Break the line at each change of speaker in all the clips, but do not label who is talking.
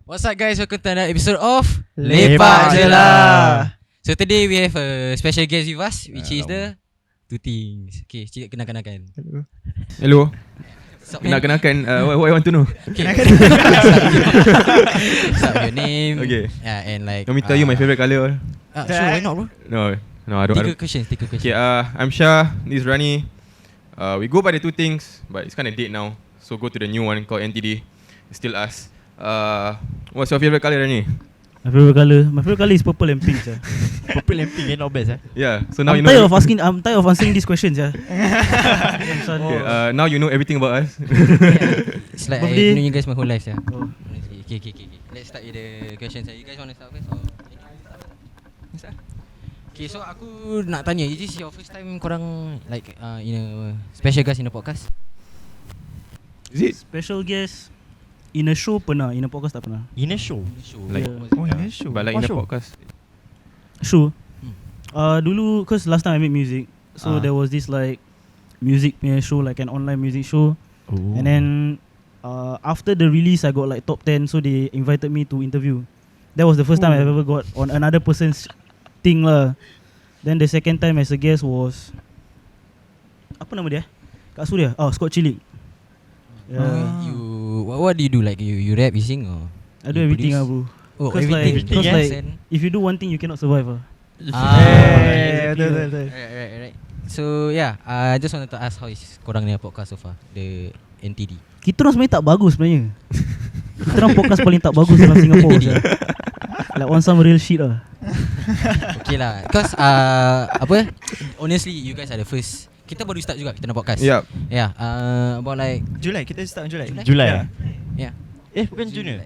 What's up guys, welcome to another episode of LepakJeLah. So today we have a special guest with us, which is the two things. Okay, cik kenalkan.
Hello. Kenalkan, what you want to know?
Okay. What's up your name?
Okay.
Yeah, and like
Let me tell you my favorite colour.
Sure, why not bro?
No, I don't.
Take a question.
Okay, I'm Shah, this is Ranii. We go by the two things, but it's kind of dead now. So go to the new one called NTD. It's still us. What's your favorite colour, Ranii?
My favorite colour is purple and pink, sir.
Purple and pink, not best,
Yeah. So now
I'm tired of answering these questions, sir.
Okay, now you know everything about us.
It's like
Birthday.
I know you guys my whole life, yeah.
Oh.
Honestly. Okay. Let's start with the questions. You guys want to start first or? Okay, so aku nak tanya, is this your first time korang like in a special guest in a podcast?
Is it?
Special guest in a show pernah, in a podcast tak pernah.
In a show?
Like,
Yeah.
In a show.
But like
What
in a
show?
podcast.
Show. Dulu, cause last time I made music, so there was this like music show, like an online music show.
Oh.
And then after the release, I got like top 10, so they invited me to interview. That was the first time I ever got on another person's thing lah. Then the second time as a guest was, apa nama dia? Kak Surya. Scott Chilik. Yeah.
What do you do? Like you rap, you sing, or
I do everything lah, bro.
Oh,
Cause
everything.
like if you do one thing, you cannot survive lah.
Betul.
Right. So yeah, I just wanted to ask how is korang ni podcast so far, the NTD.
Kita orang sebenarnya tak bagus sebenarnya. Kita orang podcast paling tak bagus dalam Singapore. Like on some real shit lah.
Okay lah, cause honestly, you guys are the first. Kita baru start juga, kita nak podcast.
Yeah.
Yeah, about like
Julai, kita start Julai.
Julai?
Yeah.
Yeah.
Bukan June.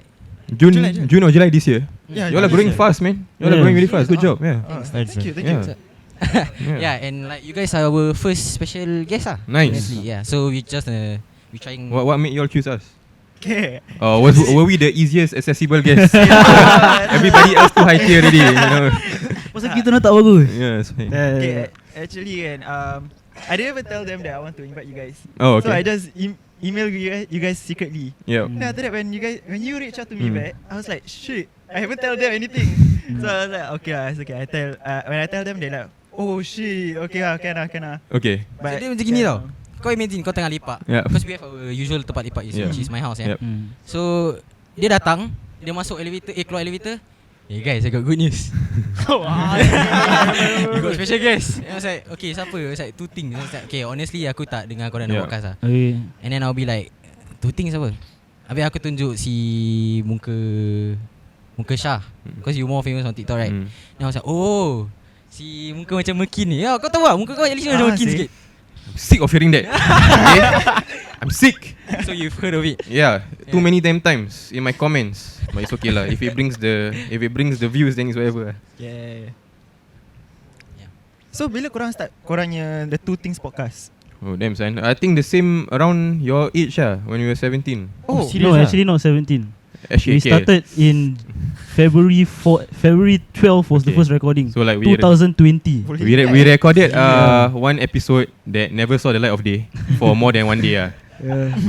June or July this year.
Yeah,
Y'all are growing fast, man. Y'all are growing really fast. Good job. Yeah.
Thank you.
Yeah, and like you guys are our first special guest lah.
Nice.
Honestly, yeah. So we just we trying.
What made y'all choose us?
Okay.
Were we the easiest accessible guests? Everybody else too high tier already, you know.
Pasal kita orang tak bagus.
Yes.
Okay, actually I didn't even tell them that I want to invite you guys.
Oh, okay.
So I just email you guys secretly.
Yeah.
Then after that when you reach out to me back, I was like, shit, I haven't told them anything. So I was like, okay lah, it's okay. When I tell them, they like, oh shit, okay lah, can lah.
Okay.
So dia macam gini tau. Kau imagine kau tengah lepak.
Yeah.
Because we have our usual tempat lepak is
Yeah.
which is my house, yeah.
Yep.
So dia datang, dia masuk elevator, keluar elevator. Hey guys, I got good news. You got special guest. I was like, okay, siapa? I was like, two things. I was like, okay, honestly aku tak dengar korang nak podcast lah.
Okay.
And then I'll be like, two things apa? Habis aku tunjuk si muka Shah, because you more famous on TikTok, right? Then I was like, oh, si muka macam Mekin ni. Ya, kau tahu tak? Muka kau at least macam Mekin sikit.
I'm sick of hearing that. Okay? I'm sick.
So you've heard of it?
Yeah, too many damn times in my comments. But it's okay lah. If it brings the views, then it's whatever.
Yeah. So bila korang start korangnya the Two Things podcast?
Oh damn son. I think the same around your age when we were 17.
Oh,
No, actually not 17.
Actually,
We started in February 12 was the
Okay.
first recording.
So like we
2020.
we recorded one episode that never saw the light of day for more than one day.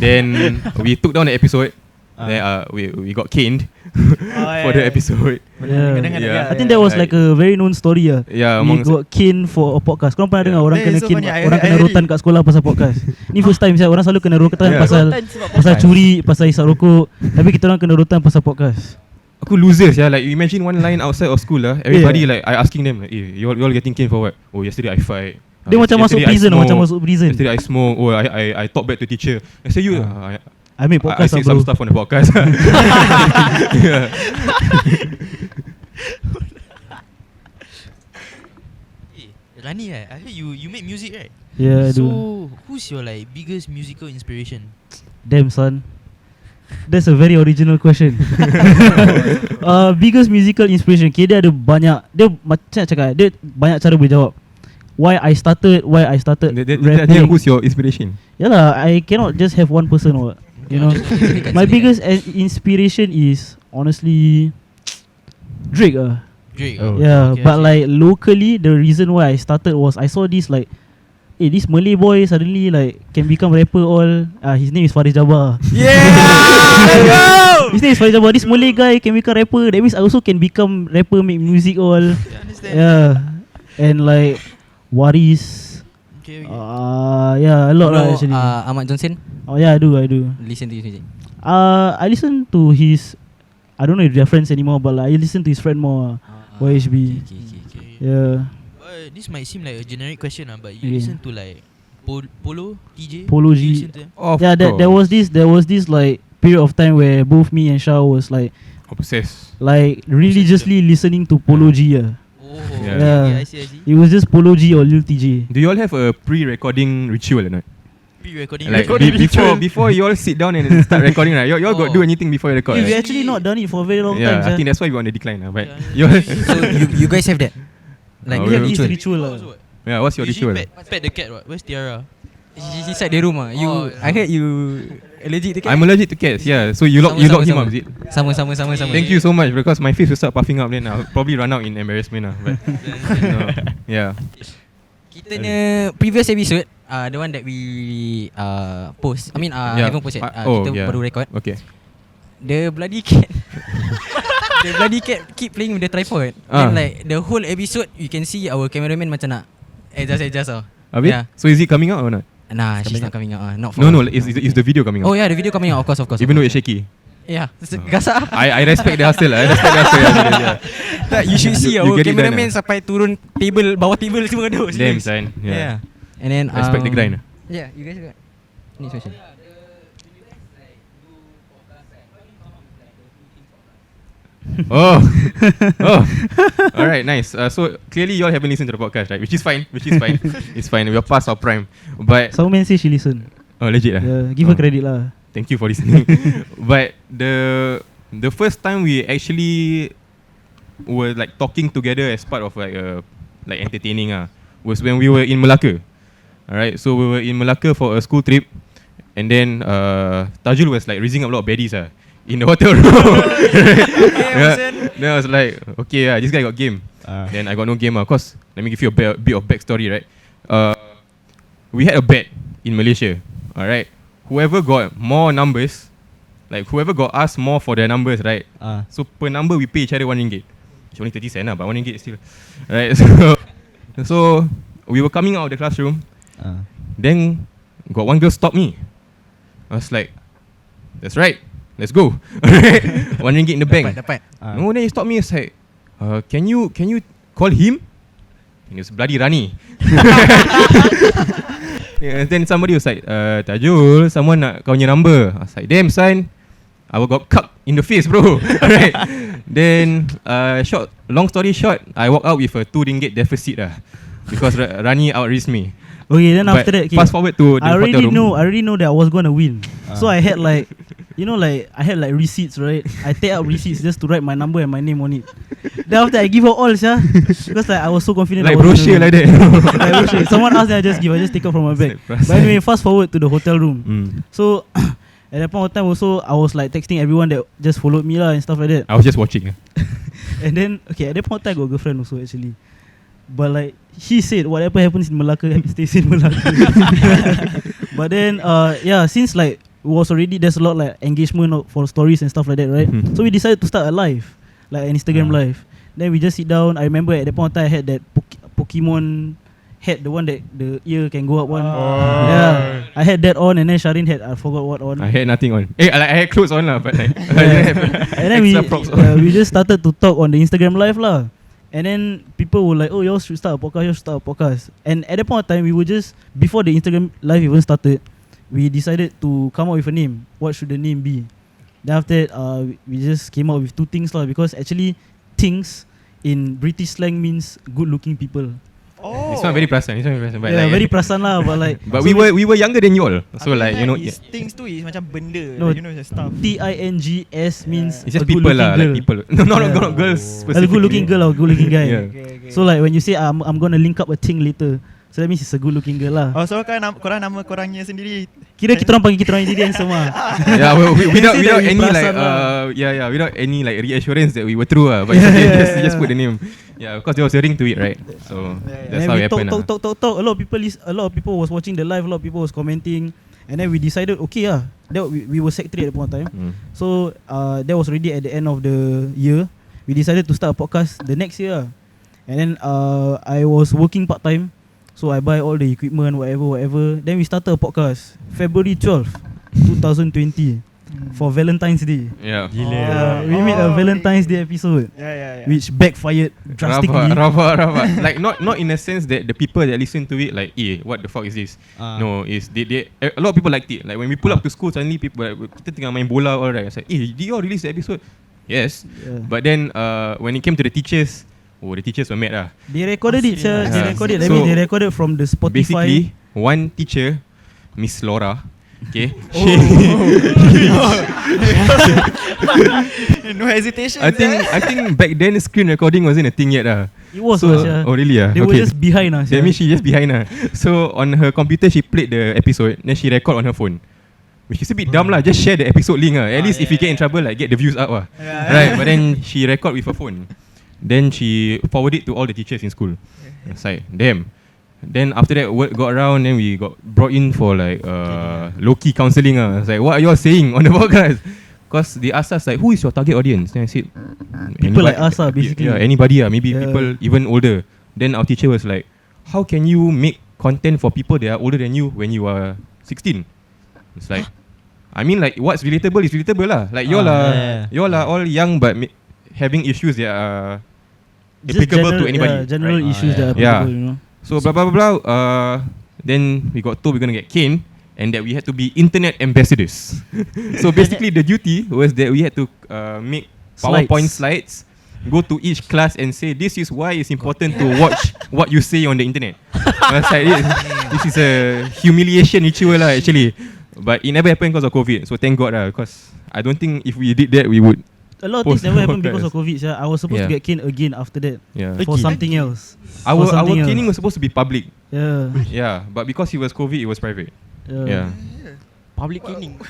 Then we took down the episode. Then we got caned for the episode.
I think that was like a very known story.
Yeah,
We got caned for a podcast. Korang pernah dengar orang kena cane, orang kena rotan kat sekolah pasal podcast? Ni first time orang selalu kena rotan pasal curi, pasal isap rokok. Tapi kita orang kena rotan pasal podcast.
Aku losers like you imagine one line outside of school everybody like I asking them like, you all getting caned for what? Oh, yesterday I fight.
Dia macam masuk prison,
Yesterday I smoke. Oh, I talk back to teacher. I say you
I made podcast
I say some stuff on the podcast. Yeah.
Ranii, right? I heard you make music, right?
Yeah, I do.
So who's your like biggest musical inspiration?
Damn son, that's a very original question. Biggest musical inspiration. Okay, dia ada banyak. Dia macam cakap, dia banyak cara boleh jawab. Why I started rapping.
Who's your inspiration?
Yalah, I cannot just have one person or you know. My biggest inspiration is honestly Drake.
Drake.
Yeah, okay, but like locally, the reason why I started was I saw this like this Malay boy suddenly like can become rapper all. His name is Faris Jabbar.
Yeah. Let's go.
His name is Faris Jabbar. This Malay guy can become rapper. That means I also can become rapper, make music all.
Yeah, understand.
Yeah. And like Waris.
Okay.
Yeah, a lot lah
Follow
actually.
Ahmad Johnson.
Oh yeah, I do.
Listen to his music.
I listen to his. I don't know if they're friends anymore, but like, I listen to his friend more. YHB.
Okay.
Yeah.
This might seem like a generic question, but you
Yeah.
listen to like Polo TJ?
Polo
You
G.
listen to them?
Of
Yeah, there was
course.
this like period of time where both me and Shah was like
Obsessed.
religiously listening to Polo G.
Oh,
Yeah.
okay, I see.
It was just Polo G or Lil TJ.
Do you all have a pre-recording ritual or not?
Pre-recording.
Like before you all sit down and start recording, right? You all got do anything before you record?
We've
Right?
actually not done it for a very long
Yeah,
time.
I think that's why we're on the decline now. But
Yeah.
you all,
So you guys have that? Like
Oh,
we have
really?
this
ritual.
ritual.
yeah, what's your ritual?
Usually pet the cat. What? Where's Tiara?
She's inside the room. You,
Oh,
I heard you allergic to cat.
I'm allergic to cats. Yeah, so you lock him up, is it?
Sama.
Thank you so much because my face will start puffing up. Then I'll probably run out in embarrassment. But no, yeah.
Kita punya previous episode, the one that we post. I mean,
Yeah.
haven't posted.
Oh,
Kita
yeah.
baru record.
Okay.
The bloody cat. The bloody cat keep playing with the tripod. And like the whole episode, you can see our cameraman macam nak adjust.
Habis?
Yeah.
So is it coming out or not?
Nah, she's not coming out. Not for
No, is the video coming out?
Oh yeah, the video coming out. Of course.
Even though it's shaky.
Yeah, gasak.
I respect the hustle. Yeah.
Tak, you should see
You
our
get it done,
cameraman sampai turun bawah table semua ada.
Damn, son. Yeah.
And then
Respect the grind.
Yeah, you guys got next question.
Oh. Alright, nice. So clearly you all haven't listened to the podcast, right? Which is fine. It's fine. We're past our prime. But
Someone say she listen.
oh, legit lah.
Yeah, give her credit lah.
Thank you for listening. But the first time we actually were like talking together as part of like entertaining was when we were in Melaka. Alright, so we were in Melaka for a school trip, and then Tajul was like raising up a lot of baddies in the hotel room. Then I was like, okay, this guy got game. Then I got no game. Cause let me give you a bit of backstory, right? We had a bet in Malaysia. Alright, whoever got more numbers, like whoever got us more for their numbers, right? So per number we pay each other RM1. It's only 30 cents, but RM1 is still, right? So we were coming out of the classroom. Then got one girl stop me. I was like, that's right, let's go. RM1 in the bank.
Dapat.
No, then he stopped me. It's like, can you call him? And it's bloody Ranii. Yeah, then somebody was like, Tajul, someone nak kau punya number. I was like, damn son, I got cucked in the face, bro. Right. Then long story short, I walk out with a RM2 deficit because Ranii outrisked me.
Okay, then
But
after that, okay,
fast forward to the
I
hotel room.
already know that I was gonna win. So I had like, I had like receipts, right? I take out receipts just to write my number and my name on it. Then after I give her all, because like I was so confident.
Like
I was
brochure
gonna
like
win.
that.
Like brochure. Someone asked, then I just take it from my bag. But anyway, fast forward to the hotel room. So at that point of time also, I was like texting everyone that just followed me and stuff like that.
I was just watching.
And then at that point of time, I got a girlfriend also actually. But like she said, whatever happens in Melaka stays in Melaka. But then since like it was already there's a lot like engagement for stories and stuff like that, right? So we decided to start a live, like an Instagram live. Then we just sit down. I remember at that point of time I had that Pokemon hat, the one that the ear can go up one. Yeah, I had that on, and then Sharin had, I forgot what on.
I had nothing on. I had clothes on but like, I didn't have
And then
extra props on.
we just started to talk on the Instagram live lah. And then people were like, oh, y'all should start a podcast. And at that point of time, we were just, before the Instagram live even started, we decided to come up with a name. What should the name be? Then after that, we just came up with two things lah, because actually things in British slang means good looking people.
Oh.
It's not very perasan. But
Yeah,
like,
very perasan lah, but like
But
so
we were younger than you all. So like,
things tu is macam benda.
No,
Like, the stuff.
TINGS means
it's just
a
people
good-looking
lah, like
girl.
people. Not
Yeah.
girls
A
specifically.
good looking girl or good looking guy.
Yeah.
Okay.
So like when you say I'm gonna link up a thing later, So that means she's a good looking girl lah.
Oh, so korang nama korangnya sendiri.
Kira kita orang panggil kita orang jadi handsome lah.
Yeah, without
Say that with
any like
perasan
without any like reassurance that we were true but it's okay, just put the name. Yeah, because there was a ring to it, right? So that's
And
how
then
it
we
happened.
talk. A lot of people was watching the live. A lot of people was commenting. And then we decided, okay that we were Sec 3 at the point of time. So that was already at the end of the year. We decided to start a podcast the next year. And then I was working part time, so I buy all the equipment, whatever. Then we started a podcast February 12th, 2020 for Valentine's Day.
Yeah.
We made a Valentine's Day episode,
Yeah.
which backfired drastically.
Rabak. Like not in a sense that the people that listen to it like, what the fuck is this? No, is they a lot of people liked it. Like when we pull up to school, suddenly people like, kita tengah main bola all right. I said, did you all release the episode? Yes.
Yeah.
But then when it came to the teachers, the teachers were mad lah.
They recorded it, sir. They
Yeah.
recorded. I
So,
mean, they recorded from the Spotify.
Basically, one teacher, Miss Laura, okay.
No hesitation.
I think back then screen recording wasn't a thing yet lah.
It was.
So, really
They were just behind us.
That means she just behind her. So on her computer she played the episode, then she record on her phone. Which is a bit dumb lah. Just share the episode link At least if you get in trouble, like get the views up Right. But then she record with her phone. Then she forward it to all the teachers in school. It's like damn. Then after that word got around, then we got brought in for like low-key counselling It's like, what are you all saying on the podcast? Because they asked us like, who is your target audience? Then I said,
People like us basically.
Yeah, anybody maybe
Yeah.
people even older. Then our teacher was like, how can you make content for people that are older than you when you are 16? It's like, I mean like what's relatable is relatable lah. Like y'all are all young but having issues that are
Just
applicable to anybody.
Yeah, general
right?
issues that are
Yeah.
applicable, you know.
So blah blah blah blah. Then we got told we're gonna get caned and that we had to be internet ambassadors. So basically the duty was that we had to make PowerPoint slides, go to each class and say this is why it's important to watch what you say on the internet. I was like, this is a humiliation ritual lah actually. But it never happened because of COVID. So thank God lah, because I don't think if we did that we would.
A lot of things
Post
never happened because
podcast.
of COVID. I was supposed to get caned again after that
Yeah.
for something else.
Our
something
caning
else.
was supposed to be public.
Yeah.
Yeah, but because it was COVID, it was private. Yeah.
Public cleaning.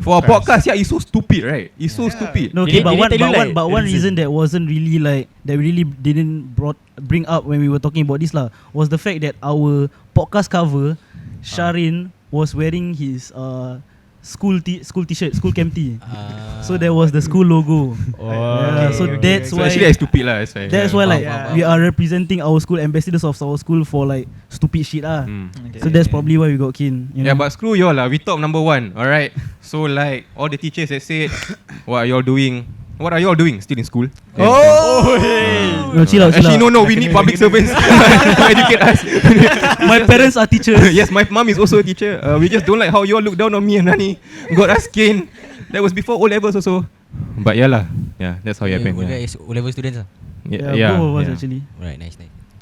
For a podcast, it's so stupid, right? It's so stupid.
No, okay,
Did they tell you, like,
one
the
reason that wasn't really like that we really didn't bring up when we were talking about this lah was the fact that our podcast cover, Sharin was wearing his school t-shirt, school camp tee. So there was the school logo. So that's
So
why
actually, it's stupid lah.
that's why like we are representing our school, ambassadors of our school for like stupid shit lah. So that's probably why we got caned. You know?
Yeah, but screw y'all lah. We top number 1, alright? So like all the teachers that said, what are y'all doing? What are y'all doing? Still in school?
No, chill out.
Actually, no. We need public servants to educate us.
My parents are teachers.
Yes, my mom is also a teacher. We just don't like how y'all look down on me and Ranii. Got us caned. That was before O levels also. But yeah lah. Yeah, that's how it happened.
O-level students lah.
Yeah, both of us actually.
Right, nice.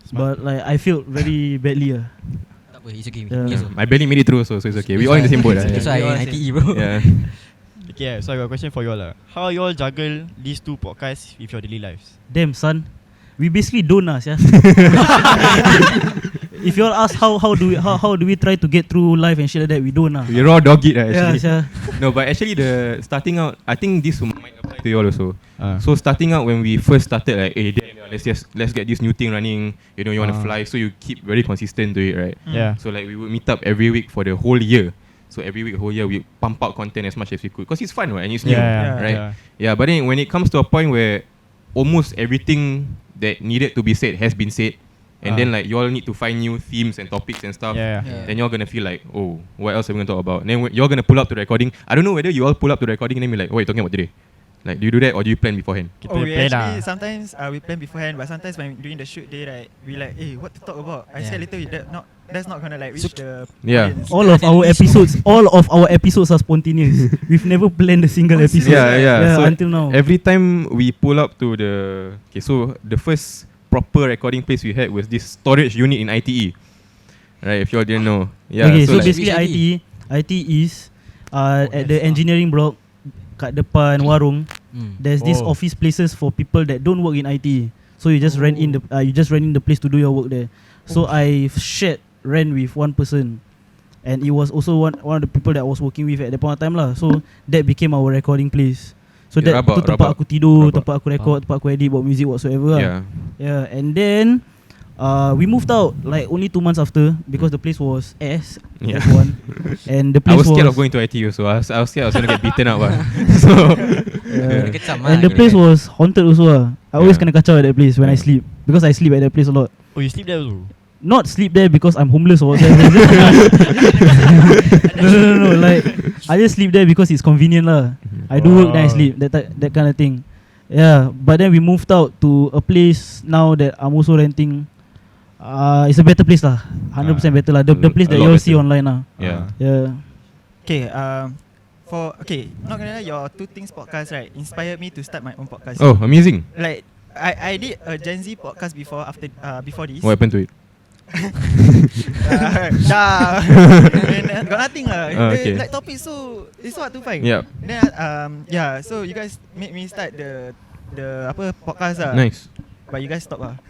But like I felt very badly.
Tak apa, it's okay.
Yeah.
Me also.
I barely made it through, so it's okay. We all in the same boat.
That's why I in ITE, bro.
Yeah.
Okay, so I got a question for you all. How you all juggle these two podcasts with your daily lives?
Damn, son. We basically don't yeah. If you all ask how do we try to get through life and shit like that, we don't
We raw dog it actually.
Yeah.
No, but actually the starting out, I think this might apply to you all also. So starting out when we first started, like, hey, let's get this new thing running. You know, you want to fly, so you keep very consistent to it, right?
Yeah.
So like we would meet up every week for the whole year. So every week, whole year, we pump out content as much as we could because it's fun, right? And it's new, right? Yeah. But then when it comes to a point where almost everything that needed to be said has been said, and then like you all need to find new themes and topics and stuff, then you're gonna feel like, oh, what else are we gonna talk about? And then you're gonna pull up to the recording. I don't know whether you all pull up to the recording and then be like, what are you talking about today? Like, do you do that or do you plan beforehand?
We actually sometimes we plan beforehand, but sometimes when during the shoot day, right, we like, hey, what to talk about? I said later that's not gonna like reach the audience.
All of our episodes are spontaneous. We've never planned a single episode.
Yeah. So
until now.
every time we pull up to so the first proper recording place we had was this storage unit in ITE. Right, if you all didn't know. Yeah.
Okay, so
like,
basically IT is at the engineering block kat depan warung. There's these office places for people that don't work in IT. So you just rent in the place to do your work there. So I shared rent with one person, and it was also one of the people that I was working with at that point of time lah. So that became our recording place. So that tu tempat aku tidur, tempat aku record, tempat aku edit, buat music whatsoever lah. Yeah, and then we moved out like only 2 months after because the place was F1, and the place
I was scared of going to ITU, so I was scared I was gonna get beaten up. So
and the place was haunted also. I always kena kacau at that place when I sleep because I sleep at that place a lot.
Oh, you sleep there also?
Not sleep there because I'm homeless or whatever. No. Like I just sleep there because it's convenient lah. I do work then I sleep. That kind of thing. Yeah, but then we moved out to a place now that I'm also renting. It's a better place lah. 100% better lah. The place that you all see online lah. Yeah.
Okay. Not gonna lie, your Two Things podcast right inspired me to start my own podcast.
Oh, amazing.
Like I did a Gen Z podcast before this.
What happened to it?
Shah. And got nothing lah.
Okay.
Like topic so it's hard to find.
Yep.
Then so you guys made me start the podcast lah.
Nice.
But you guys stop lah.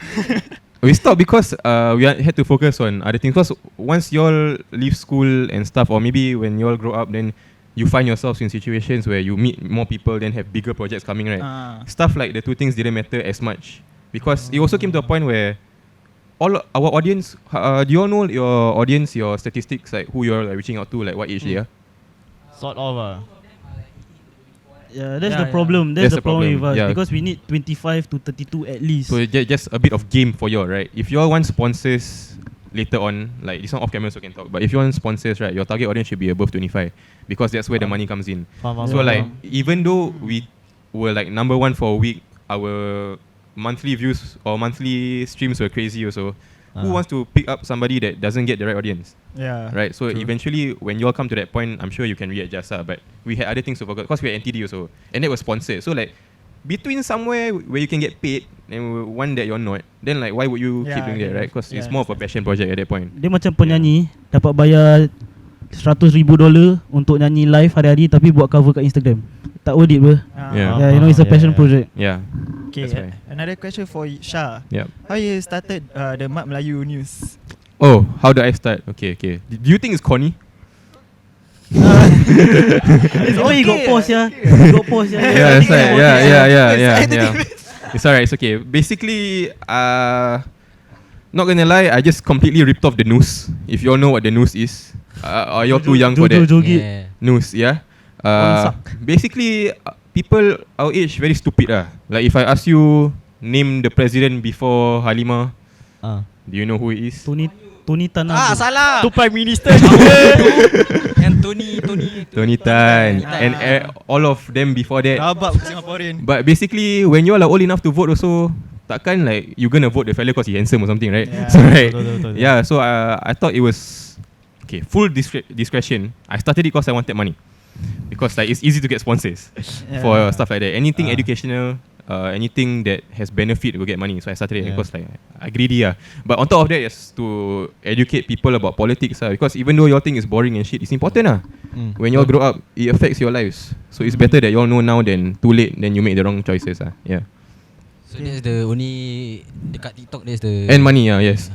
We stopped because we had to focus on other things. Because once y'all leave school and stuff, or maybe when y'all grow up, then you find yourselves in situations where you meet more people, then have bigger projects coming, right? Stuff like the Two Things didn't matter as much because it also came to a point where all our audience, do you all know your audience, your statistics, like who you're like, reaching out to, like what age they are?
Sort of.
Yeah, that's the problem. That's the problem with us because we need 25 to 32 at least.
So just a bit of game for y'all, right? If y'all want sponsors later on, like this one off camera so we can talk, but if you want sponsors, right, your target audience should be above 25 because that's where the money comes in. So like even though we were like number 1 for a week, our monthly views or monthly streams were crazy also. Who wants to pick up somebody that doesn't get the right audience?
Yeah.
Right. So eventually, when you all come to that point, I'm sure you can readjust. But we had other things to focus because we had NTD also, and that was sponsored. So like between somewhere where you can get paid and one that you're not, then like why would you keep doing that, right? Because it's more of a passion project at that point.
Dia macam penyanyi dapat bayar $100,000 untuk nyanyi live hari-hari tapi buat cover kat Instagram. Tak worth it ber. Yeah, you know it's a passion project.
Yeah.
Okay, another question for Shah.
Yeah.
How you started the Mat Melayu news?
Oh, how do I start? Okay. Do you think it's corny?
You got pause yeah. You got pause yeah.
Yeah, that's right. Yeah. It's alright. It's okay. Basically, not gonna lie, I just completely ripped off the noose. If you all know what the noose is, are you all too young for that? Noose, yeah. Basically, people our age very stupid lah. Like if I ask you name the president before Halimah, do you know who it is?
Tony Tan.
Salah. Tu Prime Minister.
Yang
Tony Tan. And all of them before that.
Rabak Singaporean.
But basically, when you all are old enough to vote also, takkan like you gonna vote the fella because he handsome or something, right?
Yeah.
So right. Yeah. So I thought it was full discretion. I started it because I wanted money. Because like it's easy to get sponsors for stuff like that. Anything educational, anything that has benefit will get money. So I started it because like I greedy But on top of that is to educate people about politics because even though y'all think it's boring and shit, it's important When y'all grow up, it affects your lives. So it's better that y'all know now than too late. Then you make the wrong choices Yeah.
So that's the only dekat TikTok. That's the
And money yes.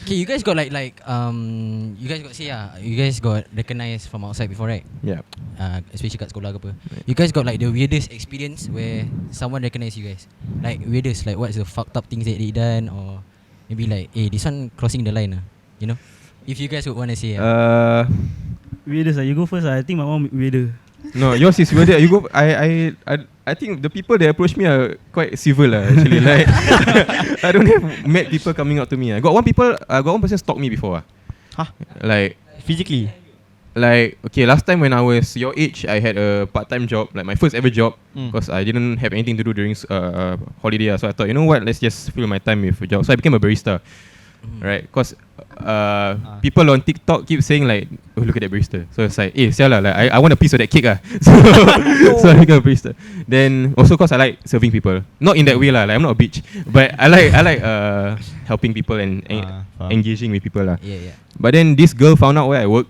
Okay, you guys got like you guys got say you guys got recognized from outside before, right?
Yeah.
Especially kat sekolah ke apa. You guys got like the weirdest experience where someone recognize you guys? Like weirdest, like what's the fucked up things that they done, or maybe like this one crossing the line you know? If you guys would want to say
weirdest you go first I think my mom weirder.
No, yours is weirder. You go. I think the people that approach me are quite civil actually. Like I don't have mad people coming out to me. I got one person stalk me before. Like
physically.
Like last time when I was your age, I had a part-time job, like my first ever job, because I didn't have anything to do during holiday. So I thought, you know what, let's just fill my time with a job. So I became a barista. Right, because people on TikTok keep saying like, oh look at that barista. So it's like, sialah, like I want a piece of that cake So I become a barista. Then also because I like serving people, not in that way like I'm not a bitch, but I like helping people and engaging with people
Yeah.
But then this girl found out where I work.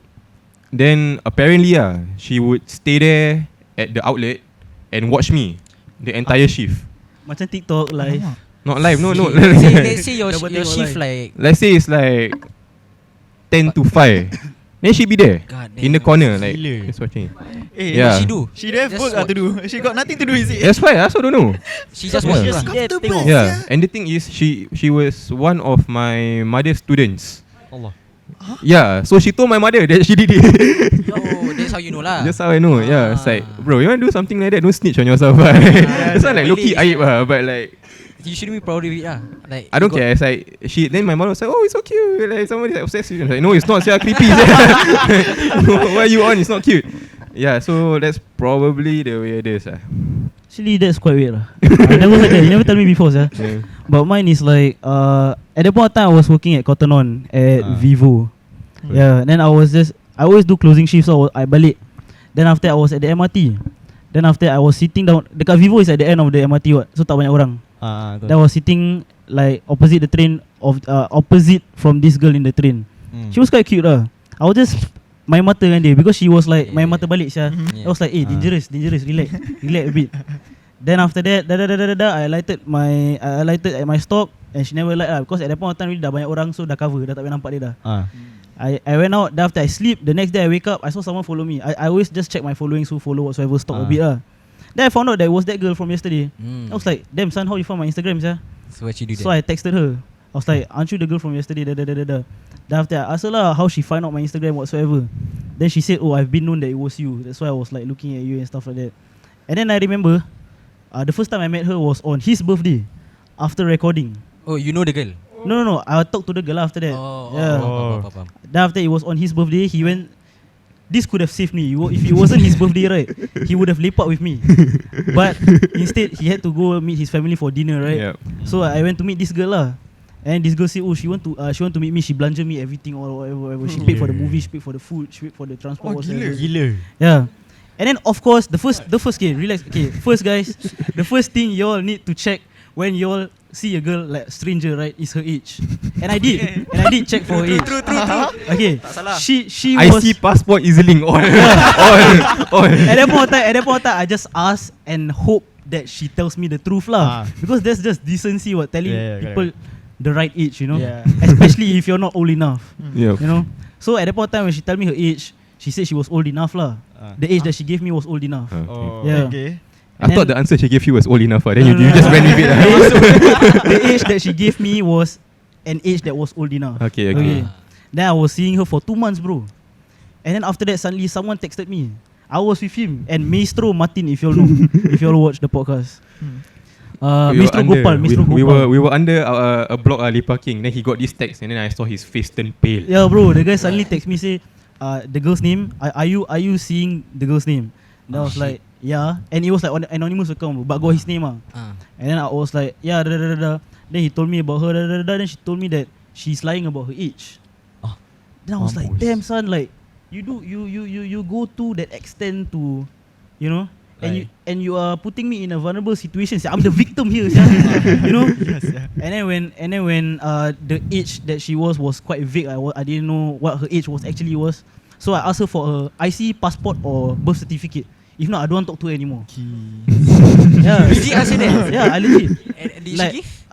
Then apparently she would stay there at the outlet and watch me the entire shift.
Macam TikTok live.
Not live, no.
Let's say your
Double tengok
shift
live.
like
Let's say it's like 10 to 5. Then she be there
God
in the
damn.
corner, like
Gila.
just watching.
What
Yeah.
she do?
She don't have
Just
work to do. She got nothing to do, is it?
That's why I also don't know.
She just
Yeah.
watch you
Just
lah.
sit there tengok.
Yeah, and the thing is, she was one of my mother's students.
Allah.
Yeah, so she told my mother that she did it.
Oh, that's how you know lah.
That's how I know. Yeah, it's like, bro, you want to do something like that, don't snitch on yourself. It's not like low-key aib, but like,
You shouldn't be proud of it lah. Like
I don't
you got-
care. It's like then my mother was like, oh, it's so cute. Like somebody's like obsessed with it. I'm like, no, it's not. It's creepy. Why are you on? It's not cute. Yeah, so that's probably the weirdest.
Actually, that's quite weird lah. I never heard that. You never tell me before, sir.
Yeah.
But mine is like at that point of time I was working at Cotton On at Vivo. Yeah, then I always do closing shifts, so I balik. Then after I was at the MRT. Then after I was sitting down. Dekat Vivo is at the end of the MRT what, so tak banyak orang. Then I was sitting like opposite the train opposite from this girl in the train. She was quite cute lah. I was just main mata dengan dia because she was like main mata balik Shah. I was like, dangerous, relax a bit. Then after that, I alighted at my stop and she never light lah because at that point of time really dah banyak orang, so dah cover, dah tak boleh nampak dia dah. I went out, then after I sleep, the next day I wake up, I saw someone follow me. I always just check my followings, who follow whatsoever, stop a bit lah. Then I found out that it was that girl from yesterday. I was like, damn son, how you found my Instagram, Shah?
So what you do
So I texted her. I was like, aren't you the girl from yesterday? Then after I asked her lah how she find out my Instagram whatsoever. Then she said, oh, I've been known that it was you. That's why I was like looking at you and stuff like that. And then I remember, the first time I met her was on his birthday, after recording.
Oh, you know the girl?
No. I talked to the girl after that.
Faham.
Then after it was on his birthday, he went. This could have saved me. If it wasn't his birthday, right, he would have lepak with me. But instead, he had to go meet his family for dinner, right?
Yep.
So I went to meet this girl lah. And this girl said, oh, she want to meet me. She belanja me everything or whatever. She paid for the movie, she paid for the food, she paid for the transport.
Gila.
Yeah. And then of course the first okay, relax. Okay, first guys, the first thing you all need to check when you all see a girl like stranger, right, is her age. And I did check for her age. True. Okay. She
I
was
see passport EZ-Link on.
at that point of time, I just ask and hope that she tells me the truth lah. Because that's just decency, what, telling people the right age, you know.
Yeah.
Especially if you're not old enough,
Yep.
you know. So at that point of time when she tell me her age, she said she was old enough lah. The age that she gave me was old enough. Yeah.
Okay.
I thought the answer she gave you was old enough. Then you just ran with it.
The age that she gave me was an age that was old enough.
Okay.
Then I was seeing her for 2 months, bro. And then after that, suddenly someone texted me. I was with him and Maestro Martin, if you all know, if you all watch the podcast. Maestro Gopal.
We were under a block Lepaking. Then he got this text, and then I saw his face turn pale.
Yeah, bro. The guy suddenly text me say, the girl's name. Are you seeing the girl's name? Then I was like, yeah. And it was like on an anonymous account, but got his name And then I was like, yeah. Then he told me about her. Then she told me that she's lying about her age. Then I was like, damn son, like you go to that extent to, you know, and you are putting me in a vulnerable situation. I'm the victim here, you know. And then when the age that she was quite vague. I didn't know what her age actually was. So I asked her for her IC, passport or birth certificate. If not, I don't want to talk to her anymore. Yeah.
Did she ask you that?
Yeah, I legit.
Did
Like,
she give?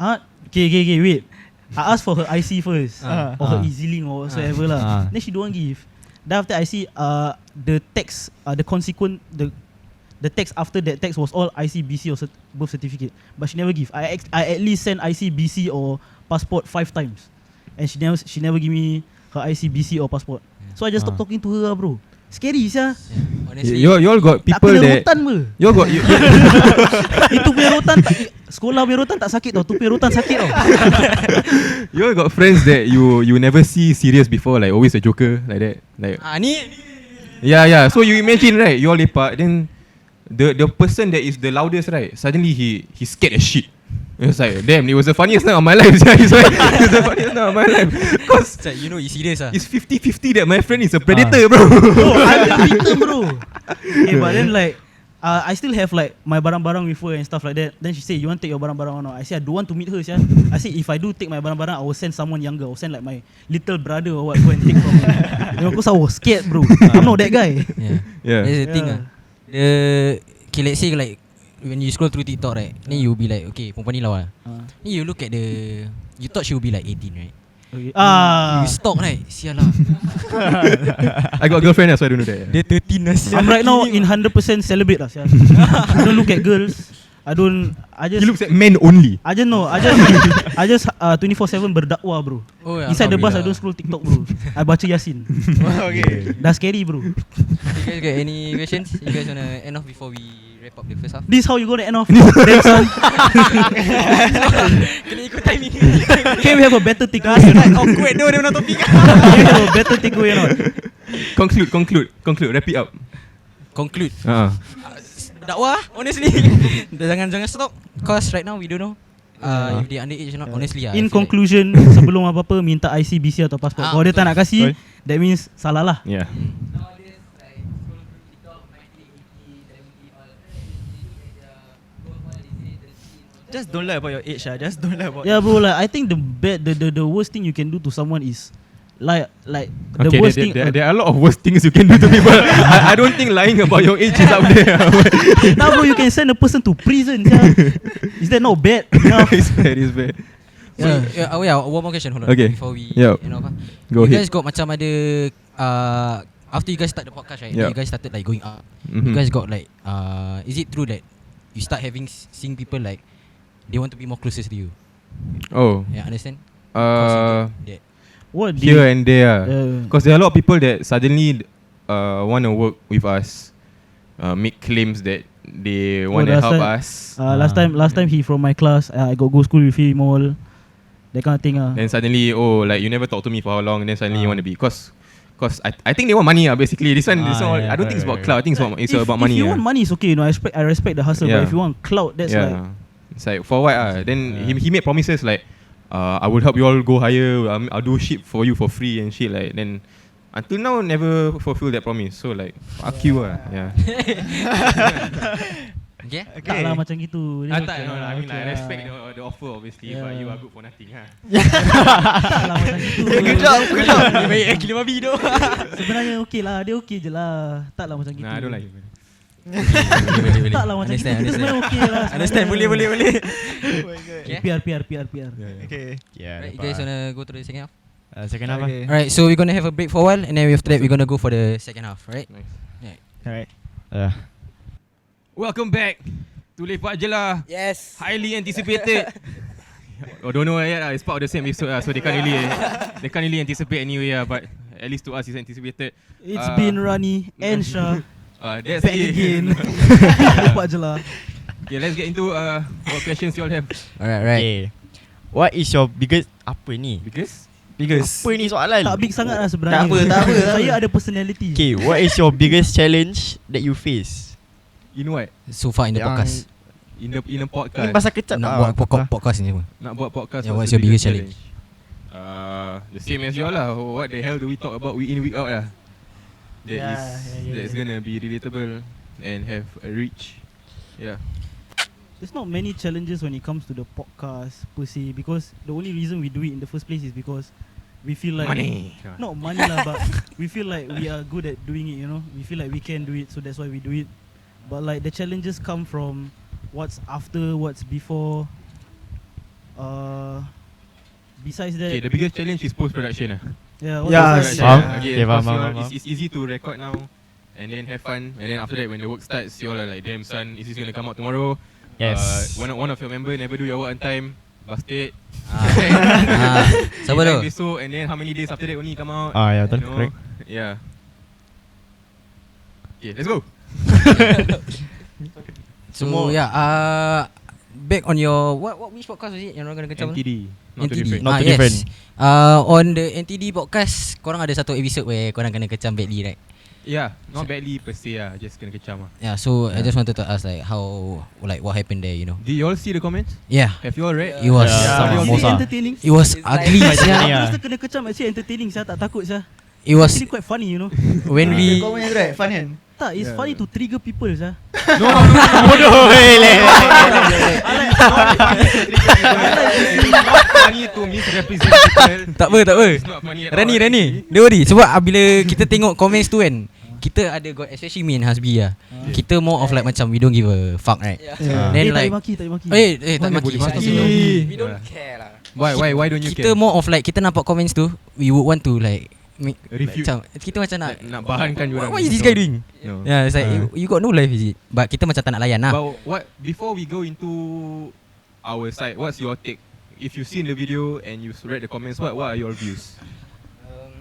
Okay, wait. I asked for her IC first, or her EZ-Link or whatsoever lah. Then she don't want give. Then after I see the text, the text after that text was all IC, BC or birth certificate, but she never give. I at least sent IC, BC or passport 5 times, and she never give me her IC, BC or passport. So I just stopped talking to her lah, bro. Scary sia.
Honestly,
You all got people
tak kena
that
rotan ber.
you all got
Itu punya rotan sekolah punya rotan tak sakit tau. Tu punya rotan sakit tau.
you all got friends that you never see serious before, like always a joker like that. Like
ni
yeah. So you imagine, right? You all lepak, then the person that is the loudest, right? Suddenly he scared as shit. It's like, damn, it was the funniest night of my life. It's like, the funniest night of my life. Cause
you know, it's serious
it's 50-50 that my friend is a predator, bro.
Oh, I'm the victim, bro. Okay, but then like I still have like my barang-barang with her and stuff like that. Then she said, you want to take your barang-barang or not? I said, I don't want to meet her. I said, if I do take my barang-barang, I will send someone younger. I will send like my little brother or what, go and take from me. You know, because I was scared, bro. I'm not that guy.
Yeah.
That's the thing. Okay, let's say like when you scroll through TikTok, right, then you will be like, okay, perempuan ni lawa. Then you look at you thought she will be like 18, right?
Okay.
You stalk, right? Sial lah.
I got a girlfriend so I don't know that.
Dia 13 lah.
I'm right now in 100% celibate lah. I don't look at girls. I just
He looks at men only.
I just 24/7 berdakwah, bro.
Oh, ya,
Inside the bus I
Alhamdulillah.
don't scroll TikTok, bro. I baca Yasin.
Okay.
Dah scary, bro.
You guys got any questions? You guys wanna end off before we wrap up the first half?
This how you gonna end off? Damn son.
Kena ikut timing.
Can we have a better takeaway?
Awkward dia nak topik.
Can we have a better takeaway or not?
Conclude, wrap it up.
Conclude.
Uh-huh.
Dakwah, honestly. Jangan stop. Cause right now we don't know if they underage or not. Honestly
In conclusion, sebelum apa-apa minta IC, BC atau pasport. Kalau dia tak nak kasih, that means salah lah.
Yeah.
Just don't lie about your age, Just don't lie about.
Yeah, bro. Like I think the worst thing you can do to someone is like the
Okay,
worst thing.
there are a lot of worst things you can do to people. I don't think lying about your age is up there.
Now, bro, you can send a person to prison. Is that not bad?
It's bad.
Yeah, one more question. Hold on.
Okay.
Before we
Yep.
end off.
Go
You
ahead.
guys got macam ada after you guys start the podcast, right?
Yep.
You guys started like going up.
Mhm.
You guys got like is it true that you start seeing people like they want to be more closer to you?
Oh.
Yeah, understand? Cause you get that.
What?
Here and there.
Uh,
Because there are a lot of people that suddenly want to work with us, make claims that they want to help us.
last time he from my class. I got go school with him all. That kind of thing.
Then suddenly, like you never talk to me for how long? And then suddenly you want to be, cause I think they want money. Basically, this one,
Yeah,
I don't think it's about
right.
clout. I think it's about money.
If you want money, it's okay. I respect the hustle.
Yeah.
But if you want clout, that's like.
It's like for what? Then he made promises like, I will help you all go higher. I'll do shit for you for free and shit like. Then until now never fulfill that promise. So like fuck you Yeah.
Okay?
Tak lah macam gitu. Dia
Tak,
okay
no,
lah,
I mean
okay
I
lah.
respect the offer obviously, but
Yeah.
you are good for nothing.
Tak lah macam gitu.
Good job.
Dia baik gila babi tu.
Sebenarnya okay lah. Dia okay je lah. Tak lah macam gitu.
Nah, I don't like.
Tak lah macam gitu. Dia sebenarnya okay lah.
Understand, boleh.
Oh my god.
Okay.
PR.
Okay.
Yeah.
Right, you guys wanna go to the second half?
Second half.
Okay.
Alright, so we're gonna have a break for a while, and then after that we're gonna go for the second half, right?
Nice.
Alright.
Welcome back to LepakJeLah.
Yes.
Highly anticipated. Don't know yet. It's part of the same episode, so they can't really anticipate anyway. But at least to us, it's anticipated.
It's been Ranii and Shah.
That's
Back
it.
again. LepakJeLah.
Okay, let's get into what questions you all have.
Alright.
Okay. What is your biggest apa ni?
Because
Apa ni soalan?
Tak big sangat lah sebenarnya.
Tak apa.
Saya ada personality.
Okay, what is your biggest challenge that you face?
in what?
So far in the podcast.
In the
Ni
podcast.
pasal kecap
Nak buat podcast ni apa?
Nak buat podcast.
Yeah,
what's
what's your
the
biggest challenge?
The same as you all lah. What the hell do we talk about week in week out lah? That's gonna be relatable and have a reach. Yeah.
There's not many challenges when it comes to the podcast per se, because the only reason we do it in the first place is because we feel like
Money.
Not money lah, but we feel like we are good at doing it. We feel like we can do it, so that's why we do it. But like the challenges come from what's after, what's before. Besides that,
Okay, the biggest challenge is post-production lah.
yeah,
Faham?
Okay,
Okay, faham,
because you all-
faham.
it's easy to record now and then have fun, and then after that when the work starts, you all are like, damn son, is this gonna come out tomorrow?
Yes.
One of your member never do your work on time, busted.
Siapa tu?
Besok, and then how many days after that only come out?
Yeah, betul.
you know?
Correct.
Yeah. Okay, let's go.
So yeah, back on your which podcast was it yang orang kena kecam?
NTD. Not too
NTD.
different.
Not too
Yes.
different.
On the NTD podcast, korang ada satu episode where korang kena kecam badly, right?
Yeah, not badly per se lah, just kena kecam lah.
Yeah, so I just wanted to ask like what happened there,
Did you all see the comments?
Yeah,
Have you all read?
it was
Yeah.
It's
Samosa.
entertaining.
it was ugly.
Yeah.
Kita kena kecam actually entertaining. Saya tak takut saya.
It was
Actually quite funny,
when we
Kau punya right, fun kan?
Tak, it's funny to trigger people saya.
Bodoh.
Not funny to misrepresent people.
tak apa.
It's not funny at all.
Ranii, don't worry. Sebab bila kita tengok comments tu kan, kita ada got, especially me and Hasbi lah. Kita more of like macam we don't give a fuck, right? Then
tak
like
maki.
tak
Mana
maki.
boleh maki?
We don't care lah.
Why don't you
Kita
care?
more of like kita nampak comments tu, we would want to like make
Review.
macam kita macam nak
bahankan diorang.
what is this guy doing?
No.
Yeah, it's like you got no life, is it? But kita macam tak nak layan lah.
But what before we go into our side, what's your take? If you've seen the video and you've read the comments, what are your views?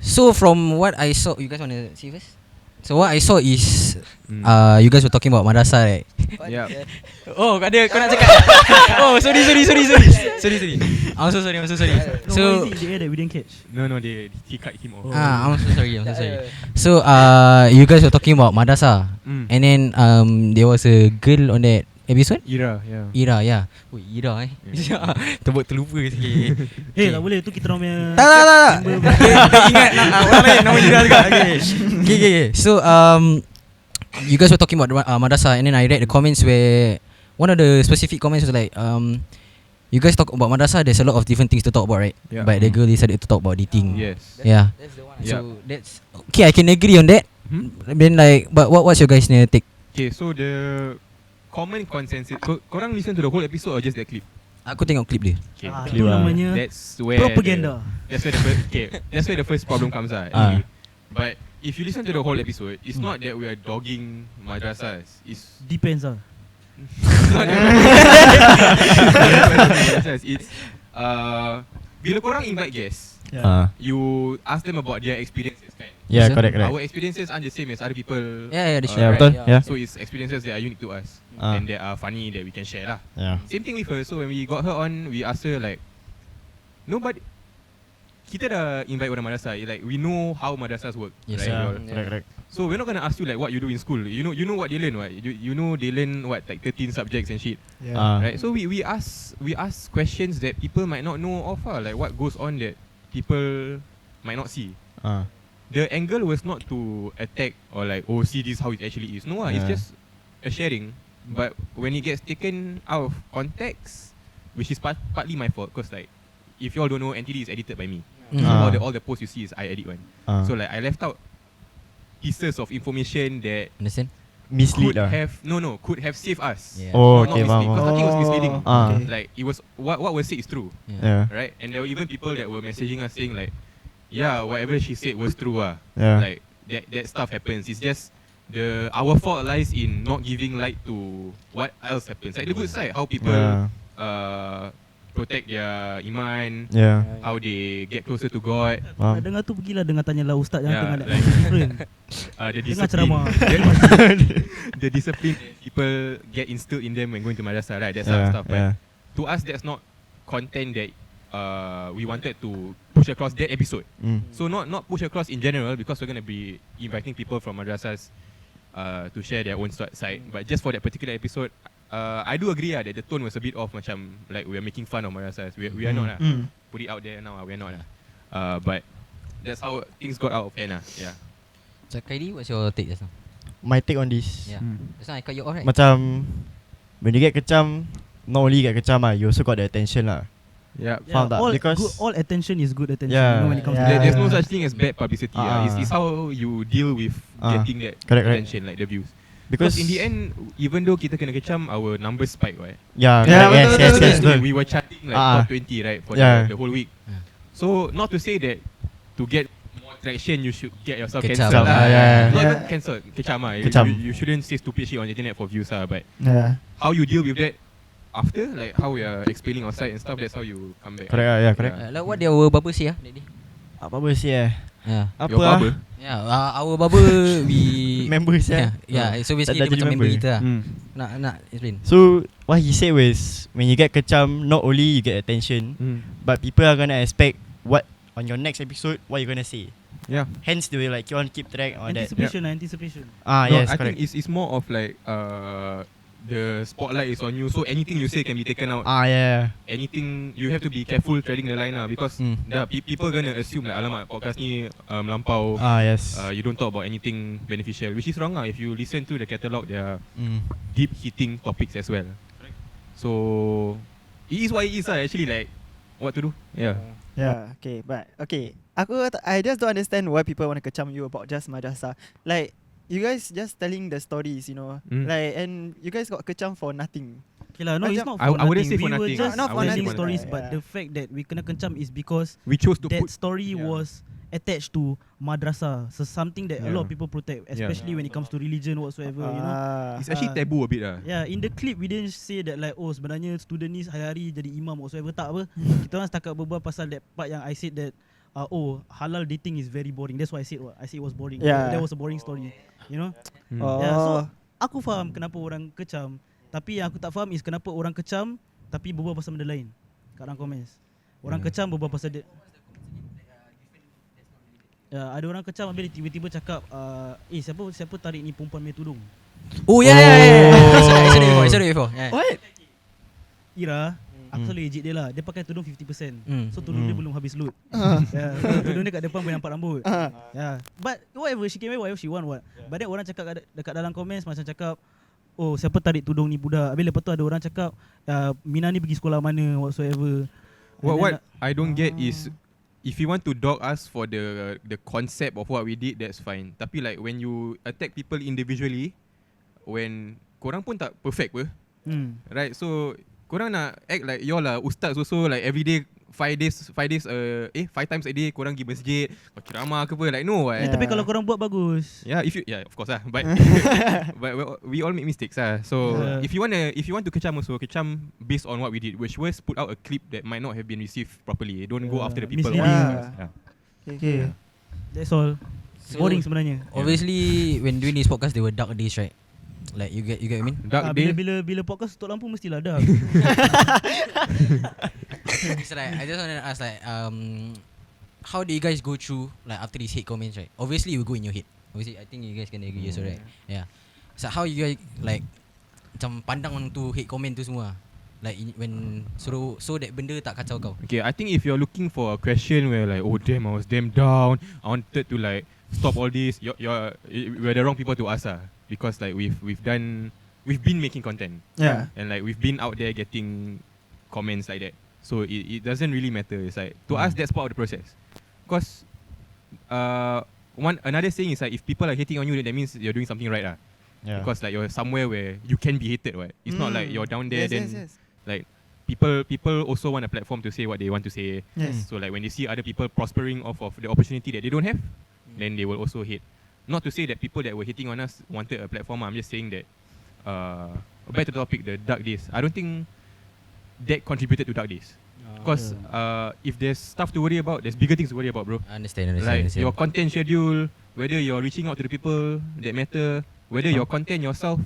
So from what I saw, you guys want to see first? So what I saw is you guys were talking about madrasah, right?
Yeah.
Oh, kau nak cakap. Oh, sorry. I'm so sorry. So
why is it the air that we didn't catch?
No, he cut him off.
I'm so sorry. So you guys were talking about madrasah, and then there was a girl on that episode.
Ira.
Woi, Ira terlupa sikit.
Tak boleh, tu kita orang punya.
Tak. Kita ingat orang lain nama Ira juga. Okay. So you guys were talking about madrasah, and then I read the comments where one of the specific comments was like you guys talk about madrasah, there's a lot of different things to talk about, right?
Yeah.
But the girl decided to talk about dating.
Yes.
Yeah.
That's the one.
So that's okay. I can agree on that. Then like, but what's your guys' take?
Okay, so the common consensus. Korang listen to the whole episode or just that clip?
Aku tengok clip dia.
Okay.
Itu namanya
That's where
propaganda.
That's where the first problem comes out. Actually. But if you listen to the whole episode, it's not that we are dogging madrasahs. It's
Depends lah.
not that it's bila korang invite guests, you ask them about their experiences, kan?
Yeah,
Yes, sir.
correct.
Our experiences aren't the same as other people.
Yeah, that's
Yeah,
right.
betul. Yeah.
So it's experiences that are unique to us and that are funny that we can share lah.
Yeah.
Same thing with her. So when we got her on, we asked her like, nobody. Kita dah invite orang madrasah. Like we know how madrasahs work,
Yes,
right?
Yeah,
We all-
correct.
So we're not gonna ask you like what you do in school. You know what they learn, what? You know they learn what, like 13 subjects and shit, right? So we ask questions that people might not know of, like what goes on that people might not see. The angle was not to attack or like, oh, see this how it actually is. No, it's
Yeah.
just a sharing. But when it gets taken out of context, which is partly my fault, because like, if you all don't know, NTD is edited by me. So all the posts you see is I edit one. So like I left out pieces of information that
Understand?
Mislead
could
lah.
could have saved us.
Yeah.
Oh,
Not
okay,
mislead,
faham.
because nothing was misleading.
Ah.
Like it was what was said is true,
Yeah.
right? And there were even people that were messaging us saying like, yeah, whatever she said was true.
Yeah.
Like that stuff happens. It's just our fault lies in not giving light to what else happens. Like the good side, how people protect their iman,
Yeah.
how they get closer to God.
Nak dengar tu pergilah dengar tanyalah ustaz yang
Yeah,
tengah
like-
different.
The
Dengar
discipline,
ceramah.
the discipline that people get instilled in them when going to madrasah, right? That sort of stuff. But
Yeah.
to us, that's not content that we wanted to push across that episode. So not push across in general, because we're gonna be inviting people from madrasahs to share their own side. But just for that particular episode, I do agree that the tone was a bit off, macam like we are making fun of madrasahs. We are not. Put it out there now. We are not. But that's how things got out of hand. Yeah.
So Kaidi, what's your take just now?
My take on this.
Yeah. Just now I cut you off, right?
Macam when you get kecam, not only get kecam you also got the attention lah.
Yeah.
Faham tak? Because-
all attention is good attention.
Yeah.
When it comes to
There's no such thing as bad publicity.
Ah.
It's how you deal with getting that
Correct.
attention, like the views. Because in the end, even though kita kena kecam, our numbers spike, right?
Yeah,
Yeah,
correct.
betul,
Yes.
betul.
We were chatting like top 20, right, for
Yeah.
the whole week.
Yeah.
So not to say that to get more traction, you should get yourself
Kecam.
cancelled.
Yeah.
Not even cancelled, kecam.
Kecam.
You shouldn't say stupid shit on the internet for views, but
Yeah.
how you deal with that after, like how we are explaining our side and stuff, that's how you come back.
Correct lah, yeah, correct.
Like what our barber say that day?
Apa sih
Yeah.
Apa
Your barber?
Yeah, our barber we
Members
yeah. So basically
dah
dia
jadi
macam member
member.
kita lah. Nak explain.
So what he said was, when you get kecam, not only you get attention, but people are gonna expect what on your next episode, what you gonna say.
Yeah.
Hence they will like keep track on that.
anticipation.
No,
Yes,
I
correct.
think it's more of like the spotlight is on you, so anything you say can be taken out.
Yeah.
Anything you have to be careful treading the line because there are people gonna assume like, alamak, podcast ni melampau.
Yes.
You don't talk about anything beneficial, which is wrong. If you listen to the catalogue, there are deep hitting topics as well. So it is what it is. Actually, like what to do. Yeah.
Yeah, okay, but okay. I just don't understand why people want to kecam you about just madrasah. Like, you guys just telling the stories, you know, like, and you guys got kecam for nothing.
Okay lah, no, it's
Macam-
not for
I wouldn't
nothing.
say for
We were
nothing.
just
Not for
telling
nothing.
stories,
Yeah.
but the fact that we kena kencam is because
We chose to
that
put
story was attached to madrasah, so something that a lot of people protect, especially when it comes to religion whatsoever, you know.
it's actually taboo a bit lah.
Yeah, in the clip we didn't say that like, oh sebenarnya student ni hari-hari jadi imam whatsoever, tak apa. Kita orang setakat berbual pasal that part yang I said that oh, halal dating is very boring. That's why I said it was boring.
Yeah.
That was a boring story, you know.
Oh.
Yeah, so aku faham kenapa orang kecam, tapi yang aku tak faham is kenapa orang kecam tapi berbual pasal benda lain kat dalam comments. Orang kecam berbual pasal dia. Ya, ada orang kecam habis dia tiba-tiba cakap siapa tarik ni perempuan punya tudung.
Oh yeah. I said it before. Yeah.
What?
Ira, aku selalu ejek dia lah. Dia pakai tudung 50%. So tudung dia belum habis load. Tudung dia kat depan boleh nampak rambut. But whatever, she can wear whatever she want what. But then orang cakap dekat dalam comments macam cakap, oh siapa tarik tudung ni budak. Habis lepas tu ada orang cakap Mina ni pergi sekolah mana whatsoever.
What I don't get is, if you want to dog us for the concept of what we did, that's fine. Tapi like when you attack people individually, when korang pun tak perfect apa, right? So korang nak act like y'all lah ustaz also, like every day 5 times a day korang pergi masjid, ceramah ke apa, like no.
Tapi kalau korang buat bagus.
Yeah, of course lah. But but we all make mistakes lah. So if you want to kecam also, kecam based on what we did, which was put out a clip that might not have been received properly. Don't go after the people.
Okay. That's all. Boring sebenarnya.
Obviously, when doing this podcast, there were dark days, right? Like you get what I mean?
Dark day.
Bila podcast tutup lampu mestilah dah.
So like, I just want to ask like, how do you guys go through like after these hate comments, right? Obviously, it will go in your head. Obviously, I think you guys can agree also, right? Yeah. So how you guys like macam pandang tu hate comment tu semua? Like when so that benda tak kacau kau.
Okay, I think if you're looking for a question where like, oh damn, I was damn down, I wanted to like stop all this, we're the wrong people to ask because like we've been making content.
Yeah.
And like we've been out there getting comments like that. So it doesn't really matter. It's like to us that's part of the process. Because another thing is like if people are hating on you, that means you're doing something right lah.
Yeah.
Because like you're somewhere where you can be hated, right? It's not like you're down there
Yes.
like people also want a platform to say what they want to say.
Yes.
So like when they see other people prospering off of the opportunity that they don't have, then they will also hate. Not to say that people that were hating on us wanted a platform. I'm just saying that back to the topic, the dark days. I don't think that contributed to dark days. Because if there's stuff to worry about, there's bigger things to worry about, bro.
I understand.
Like your content schedule, whether you're reaching out to the people that matter, whether your content yourself,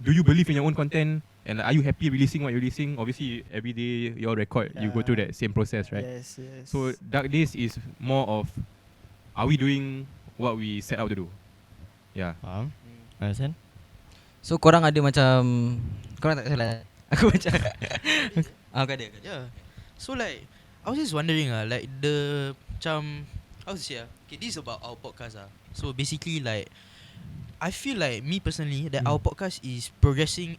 do you believe in your own content? And like, are you happy releasing what you're releasing? Obviously, every day you record, you go through that same process, right?
Yes.
So dark days is more of, are we doing what we set out to do? Yeah.
Faham? Understand?
So korang ada macam, korang tak salah. Aku macam kau ada.
Yeah. So like I was just wondering like the macam how to say okay, this is about our podcast So basically like I feel like me personally that our podcast is progressing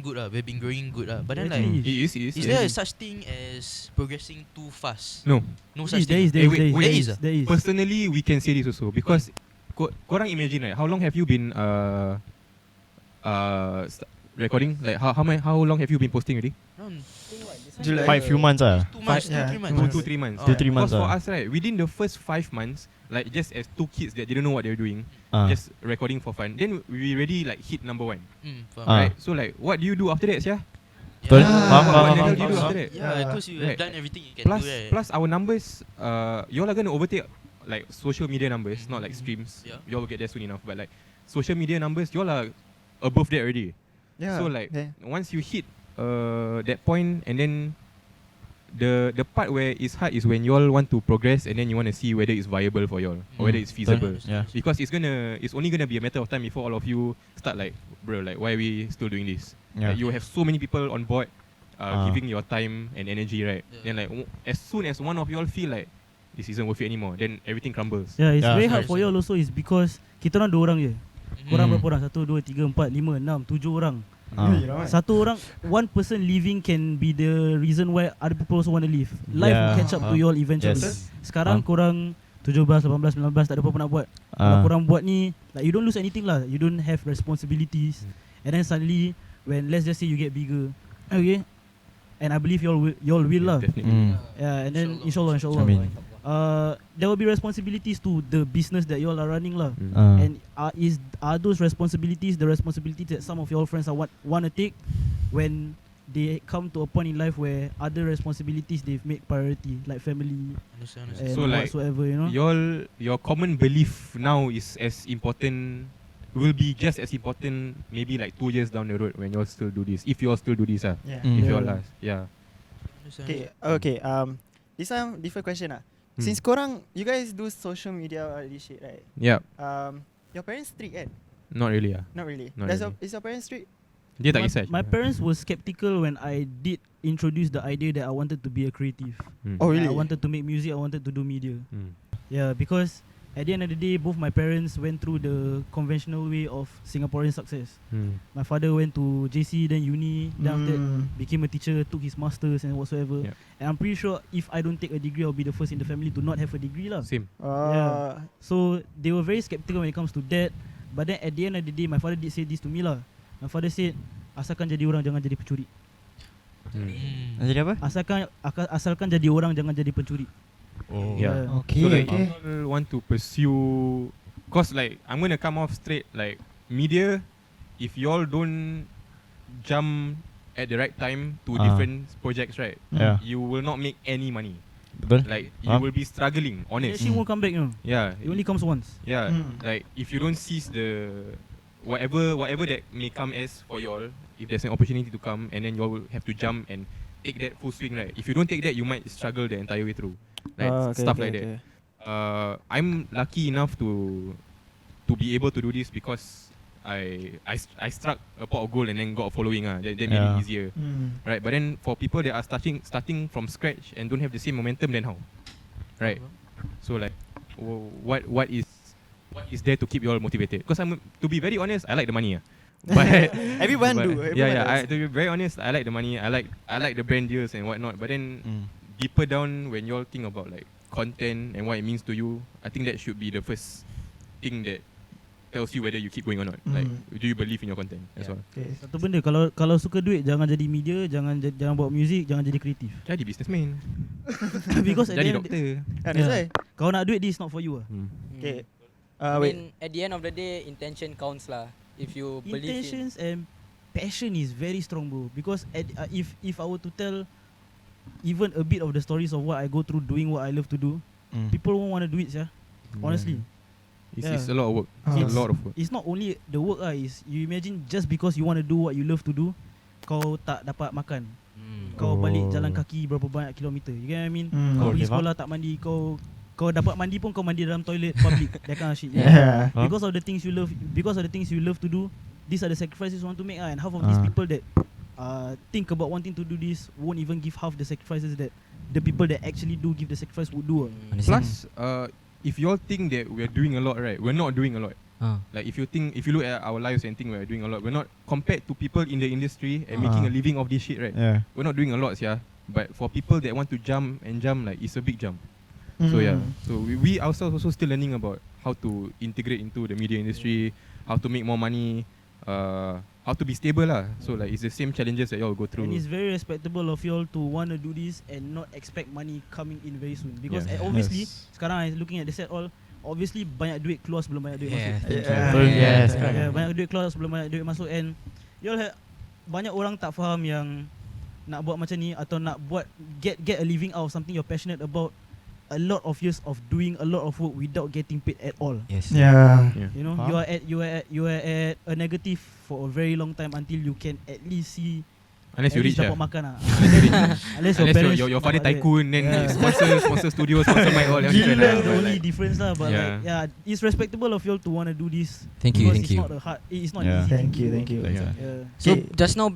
good we've been growing good But then like
It is.
is there such thing as progressing too fast?
No.
No such
There
thing.
is.
Personally, we can say this also because korang imagine, right? How long have you been recording? Like how long have you been posting already?
July.
5 few months
2 months,
2-3
months.
2-3 months.
Two, 3 months
Because for us, right, within the first 5 months, like just as two kids that didn't know what they were doing, just recording for fun, then we already like hit number 1, right? So like, what do you do after that, Shah?
Betul?
What the hell
Faham.
do you do after that?
Yeah, because you have
Right.
done everything you can
Plus,
do, right?
plus our numbers, y'all are gonna overtake like social media numbers, not like streams.
Yeah.
Y'all will get there soon enough, but like social media numbers, y'all are above that already.
Yeah.
So like once you hit that point, and then the part where it's hard is when y'all want to progress, and then you want to see whether it's viable for y'all or whether it's feasible.
Yeah.
Because it's only gonna be a matter of time before all of you start like, bro, like why are we still doing this?
Yeah.
Like, you have so many people on board, giving your time and energy, right?
Yeah.
Then like as soon as one of y'all feel like this isn't worth it anymore, then everything crumbles.
Yeah, it's
Yeah,
very
sorry,
hard for y'all also is because kita orang 2 orang je. Korang berapa orang? 1, 2, 3, 4, 5, 6, 7 orang. Satu orang, one person leaving can be the reason why other people also want to leave. Life will catch up to you all eventually.
Yes.
Sekarang korang 17, 18, 19 tak ada apa-apa nak buat. Kalau korang buat ni, like you don't lose anything lah. You don't have responsibilities. And then suddenly when let's just say you get bigger, okay, and I believe y'all will lah.
Definitely.
Yeah, and then inshallah.
Amin.
There will be responsibilities to the business that y'all are running lah. And are those responsibilities the responsibilities that some of your friends are want to take when they come to a point in life where other responsibilities they've made priority, like family and
So like
whatsoever, you know.
your common belief now is as important, will be just as important maybe like 2 years down the road when y'all still do this, if y'all still do this
Yeah.
if y'all
Yeah.
last, yeah.
Okay. This one different question lah. Since korang, you guys do social media all this shit, right?
Yeah,
Your parents strict kan?
not really
Not really.
Not really.
Is your parents strict?
Dia tak kisah.
My parents were skeptical when I did introduce the idea that I wanted to be a creative.
Oh really?
I wanted to make music, I wanted to do media.
Hmm.
Yeah, because at the end of the day, both my parents went through the conventional way of Singaporean success. My father went to JC, then uni, then after that became a teacher, took his masters and whatsoever.
Yep.
And I'm pretty sure if I don't take a degree, I'll be the first in the family to not have a degree lah.
Same.
Yeah. So they were very skeptical when it comes to that. But then at the end of the day, my father did say this to me lah. My father said, asalkan jadi orang, jangan jadi pencuri.
Jadi apa?
Asalkan jadi orang, jangan jadi pencuri.
Oh.
Yeah.
Okay.
So like people want to pursue, cause like I'm gonna come off straight, like media, if y'all don't jump at the right time to different projects, right,
Yeah.
you will not make any money.
Betul.
Like you will be struggling,
That
honest.
shit won't come back, you know.
Yeah.
It only comes once.
Yeah. Like if you don't seize the whatever that may come as for y'all, if there's an opportunity to come, and then y'all will have to jump and take that full swing, right? If you don't take that, you might struggle the entire way through, like stuff like that. I'm lucky enough to be able to do this because I struck a pot of gold and then got a following. That made it easier, right? But then for people that are starting from scratch and don't have the same momentum, then how, right? So like, what is there to keep you all motivated? Because to be very honest, I like the money. But
Everyone do.
To be very honest, I like the money. I like the brand deals and whatnot. But then deeper down, when y'all think about like content and what it means to you, I think that should be the first thing that tells you whether you keep going or not. Like, do you believe in your content? That's all.
Okay.
Satu benda, kalau suka duit, jangan jadi media, jangan buat music, jangan jadi kreatif.
Jadi businessman.
Because at the
Jadi
end,
doktor.
That's why.
kau nak duit, this is not for you.
Okay.
I
Wait.
mean, at the end of the day, intention counts lah. If you believe in
Intentions and passion is very strong, bro. Because if I were to tell even a bit of the stories of what I go through doing what I love to do, people won't want to do it, yeah. Honestly,
It's a lot of work.
It's-
It's a lot of work.
it's not only the work is you imagine just because you want to do what you love to do, kau tak dapat makan. Kau balik jalan kaki berapa banyak kilometer. You get what I mean? Kau pergi sekolah tak mandi, kau dapat mandi pun kau mandi dalam toilet public. That kind of shit.
Yeah.
Because of the things you love to do, these are the sacrifices you want to make, and half of these people that think about wanting to do this won't even give half the sacrifices that the people that actually do give the sacrifice would do.
Plus, if y'all think that we're doing a lot, right? We're not doing a lot. Like if you look at our lives and think we're doing a lot, we're not, compared to people in the industry and making a living of this shit, right?
Yeah.
We're not doing a lot, yeah. But for people that want to jump, like it's a big jump. So yeah, so we ourselves also still learning about how to integrate into the media industry, how to make more money, how to be stable lah. So like it's the same challenges that y'all go through.
And it's very respectable of y'all to want to do this and not expect money coming in very soon. Because
Yeah.
obviously, sekarang I'm looking at the set all, obviously banyak duit keluar sebelum banyak duit masuk.
Yes.
Banyak duit keluar sebelum banyak duit masuk, and y'all banyak orang tak faham yang nak buat macam ni atau nak buat get a living out of something you're passionate about. A lot of years of doing a lot of work without getting paid at all.
Yes.
Yeah.
You know, you are at a negative for a very long time until you can at least see.
Unless you
at
rich
least
lah.
dapat makan lah.
Unless
Unless your parents
your father
dapat duit.
tycoon, then sponsor studio, sponsor mic all.
Gila,
But
the only
like,
difference lah. But
Yeah.
like, yeah, it's respectable of y'all to want to do this.
Thank you,
Because
thank
it's
you.
not a hard. It's not
Yeah.
easy.
Thank you.
yeah.
Yeah.
So
Okay.
just now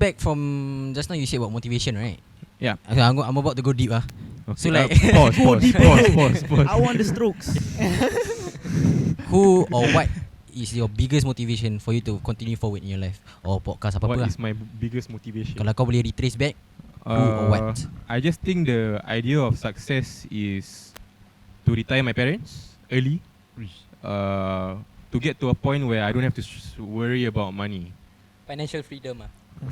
you said about motivation, right?
Yeah.
Okay, I'm about to go deep.
Okay.
So like
pause.
I want the strokes.
who or what is your biggest motivation for you to continue forward in your life or podcast apa-apa
What
lah?
is my biggest motivation?
Kalau kau boleh retrace back, who or what?
I just think the idea of success is to retire my parents early. To get to a point where I don't have to worry about money.
Financial freedom.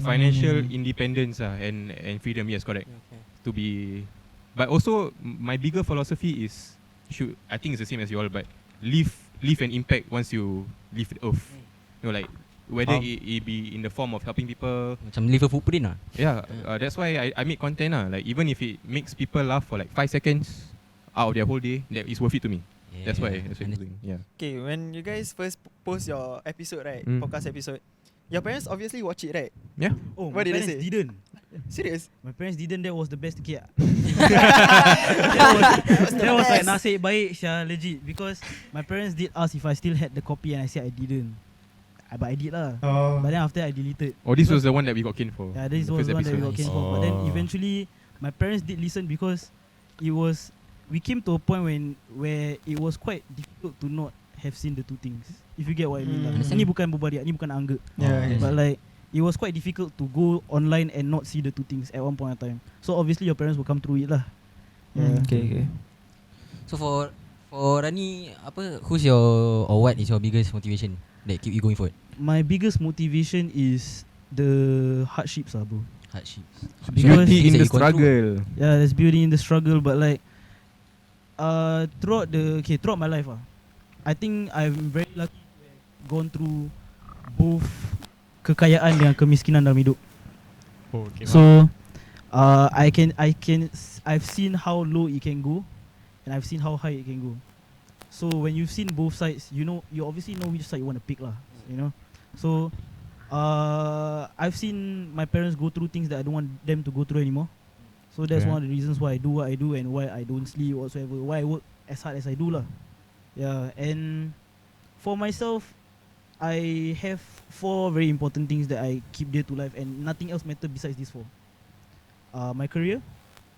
Financial independence and freedom, yes, correct.
Okay.
To be, but also my bigger philosophy is, I think it's the same as you all, but leave an impact once you leave the earth. You know, like whether it be in the form of helping people.
Macam leave a footprint lah.
Yeah, that's why I make content lah. Like even if it makes people laugh for like 5 seconds out of their whole day, that is worth it to me.
Yeah.
That's why I'm doing. Yeah.
Okay, when you guys first post your episode, right? Podcast episode, your parents obviously watch it, right?
Yeah.
Oh,
What
my
did they
parents
say?
didn't.
Serious?
My parents didn't. That was the best. Okay.
That
That was like nasib baik, Shah, legit. Because my parents did ask if I still had the copy, and I said I didn't. But I did lah. But then after I deleted.
Oh, this was the one that we got caned for.
Yeah, this
the
was
first
the one that we
episode.
got caned for. But then eventually, my parents did listen because we came to a point where it was quite difficult to not have seen the two things. If you get what I mean lah. Ini bukan berbariak, ni bukan angga.
Yeah.
But like, it was quite difficult to go online and not see the two things at one point in time. So obviously your parents will come through it lah. Yeah.
Okay.
So for Ranii, who's your or what is your biggest motivation that keep you going forward?
My biggest motivation is the hardships lah, bro.
Hardships.
Because
Beauty in
that
the
you gone
struggle.
yeah, there's beauty in the struggle. But like, throughout my life, I think I'm very lucky to have gone through both kekayaan dan kemiskinan dalam hidup.
Oh, okay.
So, I've seen how low it can go, and I've seen how high it can go. So when you've seen both sides, you obviously know which side you want to pick lah. You know, so I've seen my parents go through things that I don't want them to go through anymore. So that's one of the reasons why I do what I do and why I don't sleep whatsoever. Why I work as hard as I do lah. Yeah, and for myself, I have 4 very important things that I keep dear to life, and nothing else matters besides these 4. My career,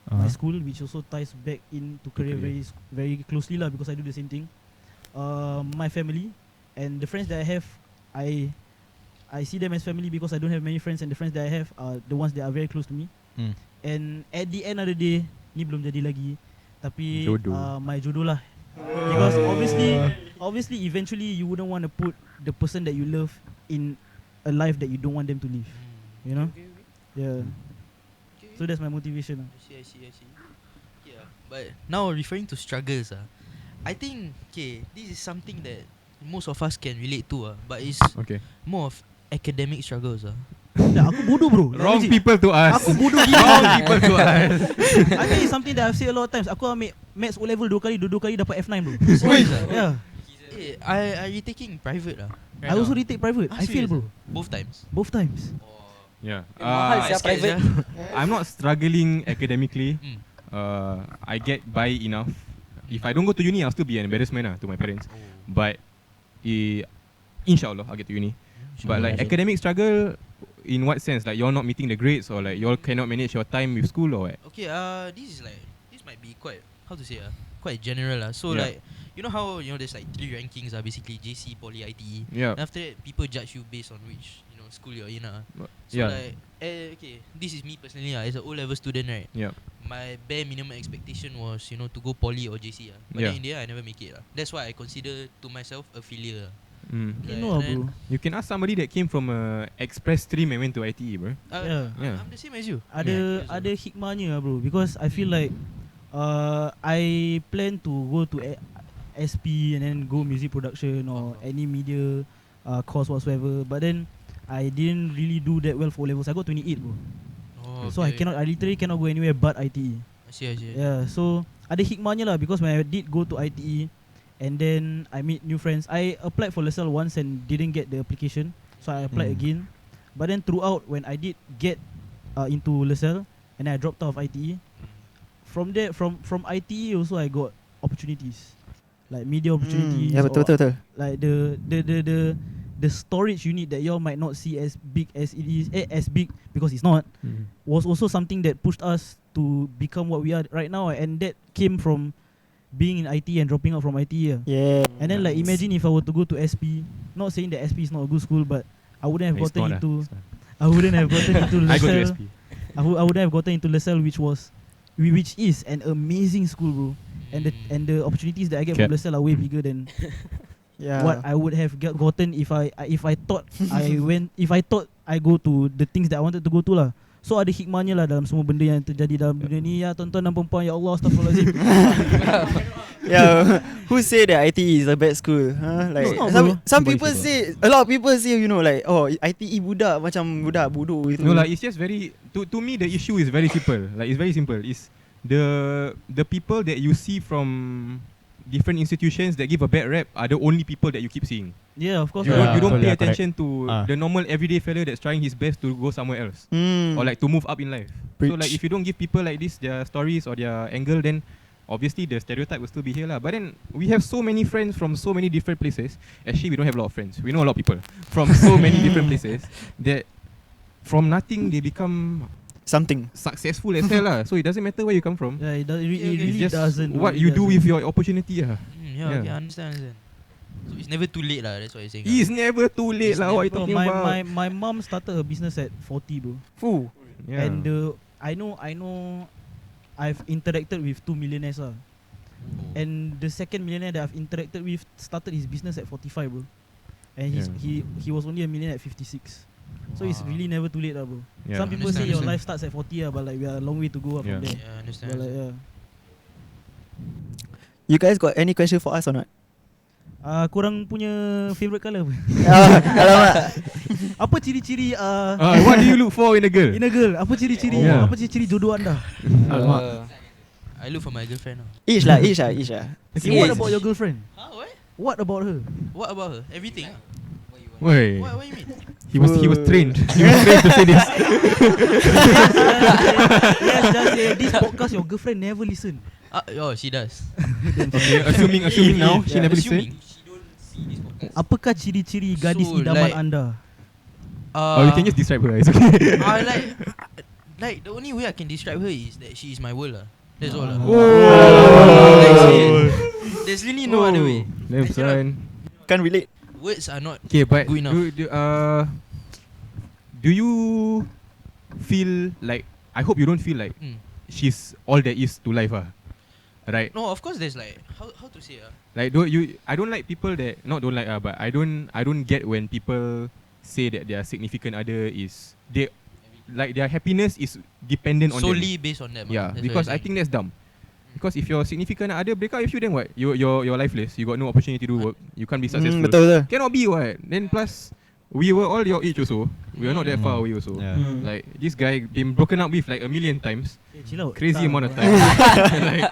my school, which also ties back into career very very closely lah, because I do the same thing. My family and the friends that I have, I see them as family because I don't have many friends, and the friends that I have are the ones that are very close to me. And at the end of the day, ni belum jadi lagi, tapi my jodoh lah. Because obviously eventually you wouldn't want to put the person that you love in a life that you don't want them to live. You know? Yeah. So that's my motivation.
I see. Yeah. But now referring to struggles, I think this is something that most of us can relate to, but it's more of academic struggles.
Aku bodoh, bro.
Wrong people to us.
Aku bodoh gila.
Wrong people to us.
I think it's something that I've said a lot of times. Aku ambil maths O level 2 kali dapat F9, bro. Yeah.
I retaking private right
I also
now.
retake private. I fail, bro.
Both times.
Both times.
Yeah.
Mahal sia private.
I'm not struggling academically. I get by enough. If I don't go to uni, I'll still be an embarrassment to my parents. But inshallah, I'll get to uni. But like academic struggle, in what sense? Like you're not meeting the grades, or like y'all cannot manage your time with school, or what?
Okay, this might be quite, how to say, quite general. So like, you know how there's like 3 rankings, basically JC, Poly, ITE.
Yeah.
And after that, people judge you based on which school you're in. So like, this is me personally. As an O-level student, right?
Yeah.
My bare minimum expectation was to go Poly or JC. But then in the end, I never make it. That's why I consider to myself a failure.
Bro.
You can ask somebody that came from a express stream and went to ITE, bro.
Yeah.
I'm the same as you.
Ada hikmahnya, bro, because I feel like I plan to go to SP and then go music production or any media course whatsoever, but then I didn't really do that well for O-levels. I got 28, bro. So I literally cannot go anywhere but ITE.
I see.
Yeah, so ada hikmahnya lah, because when I did go to ITE and then I meet new friends, I applied for LaSalle once and didn't get the application, so I applied again. But then throughout, when I did get into LaSalle and I dropped out of ITE, from there, from ITE also I got opportunities, like media opportunities.
Yeah, betul.
Like the storage unit that y'all might not see as big as it is, as big because it's not, was also something that pushed us to become what we are right now, and that came from being in IT and dropping out from IT.
Yeah.
And then like, imagine if I were to go to SP, not saying that SP is not a good school, but I wouldn't have gotten into LaSalle.
I go to SP.
I wouldn't have gotten into LaSalle, which is an amazing school, bro. and the opportunities that I get from LaSalle are way bigger than what I would have gotten if I thought I thought I go to the things that I wanted to go to lah. So ada hikmahnya lah dalam semua benda yang terjadi dalam dunia ni ya tuan-tuan dan perempuan, ya Allah, astagfirullahalazim.
Yeah, who say that ITE is a bad school? Huh? Like some people say, a lot of people say, you know, like, oh, ITE budak macam budak bodoh gitu.
No lah, it's just very to me the issue is very simple. Like it's very simple. It's the people that you see from different institutions that give a bad rap are the only people that you keep seeing.
Yeah, of course.
You don't pay attention to the normal everyday fella that's trying his best to go somewhere else or like to move up in life. So like if you don't give people like this their stories or their angle, then obviously the stereotype will still be here lah. But then we have so many friends from so many different places. Actually, we don't have a lot of friends. We know a lot of people from so many different places that from nothing they become
something
successful as hell lah. So it doesn't matter where you come from.
Yeah, it really doesn't.
What you do with your opportunity lah.
Okay, I understand. So it's never too late lah. That's what you're saying.
It's never too late lah. What you talking about?
My mom started her business at 40, bro.
Fuh.
Yeah.
And I know I've interacted with 2 millionaires lah. And the second millionaire that I've interacted with started his business at 45, bro. And he was only a millionaire at 56. So it's really never too late lah, bro.
Yeah.
Some people say your life starts at 40 lah, but like we are a long way to go up from there.
Yeah, I understand.
But like,
You guys got any question for us or not?
Korang punya favourite colour apa?
Alamak.
Apa ciri-ciri
what do you look for in a girl?
in a girl? Apa ciri-ciri apa ciri-ciri jodoh anda?
I look for my girlfriend now.
Each lah.
Okay, what about your girlfriend?
What?
What about her?
What about her? Everything.
Wait.
What you mean?
He was trained. He was trained to say this.
Yes, just say this podcast your girlfriend never listen.
She does.
Okay, assuming now she never listen.
Apakah ciri-ciri gadis idaman anda?
You can just describe her. It's okay.
Like the only way I can describe her is that she is my world lah. That's all lah. There's really no other way.
Damn son.
Can't relate.
Words are not
Okay, but
good enough.
do you feel like, I hope you don't feel like she's all there is to life right?
No, of course there's like how to say
Like I don't like people that but I don't get when people say that their significant other is their happiness is dependent on
solely
them.
based on them.
Yeah, because I think that's dumb. Because if your significant other break up with you, then what? You're lifeless. You got no opportunity to do work. You can't be successful.
Betul.
Cannot be what? Then plus, we were all your age also. We are not that far away also.
Yeah.
Like this guy been broken up with like 1 million times.
Chill out.
Crazy amount of time. Like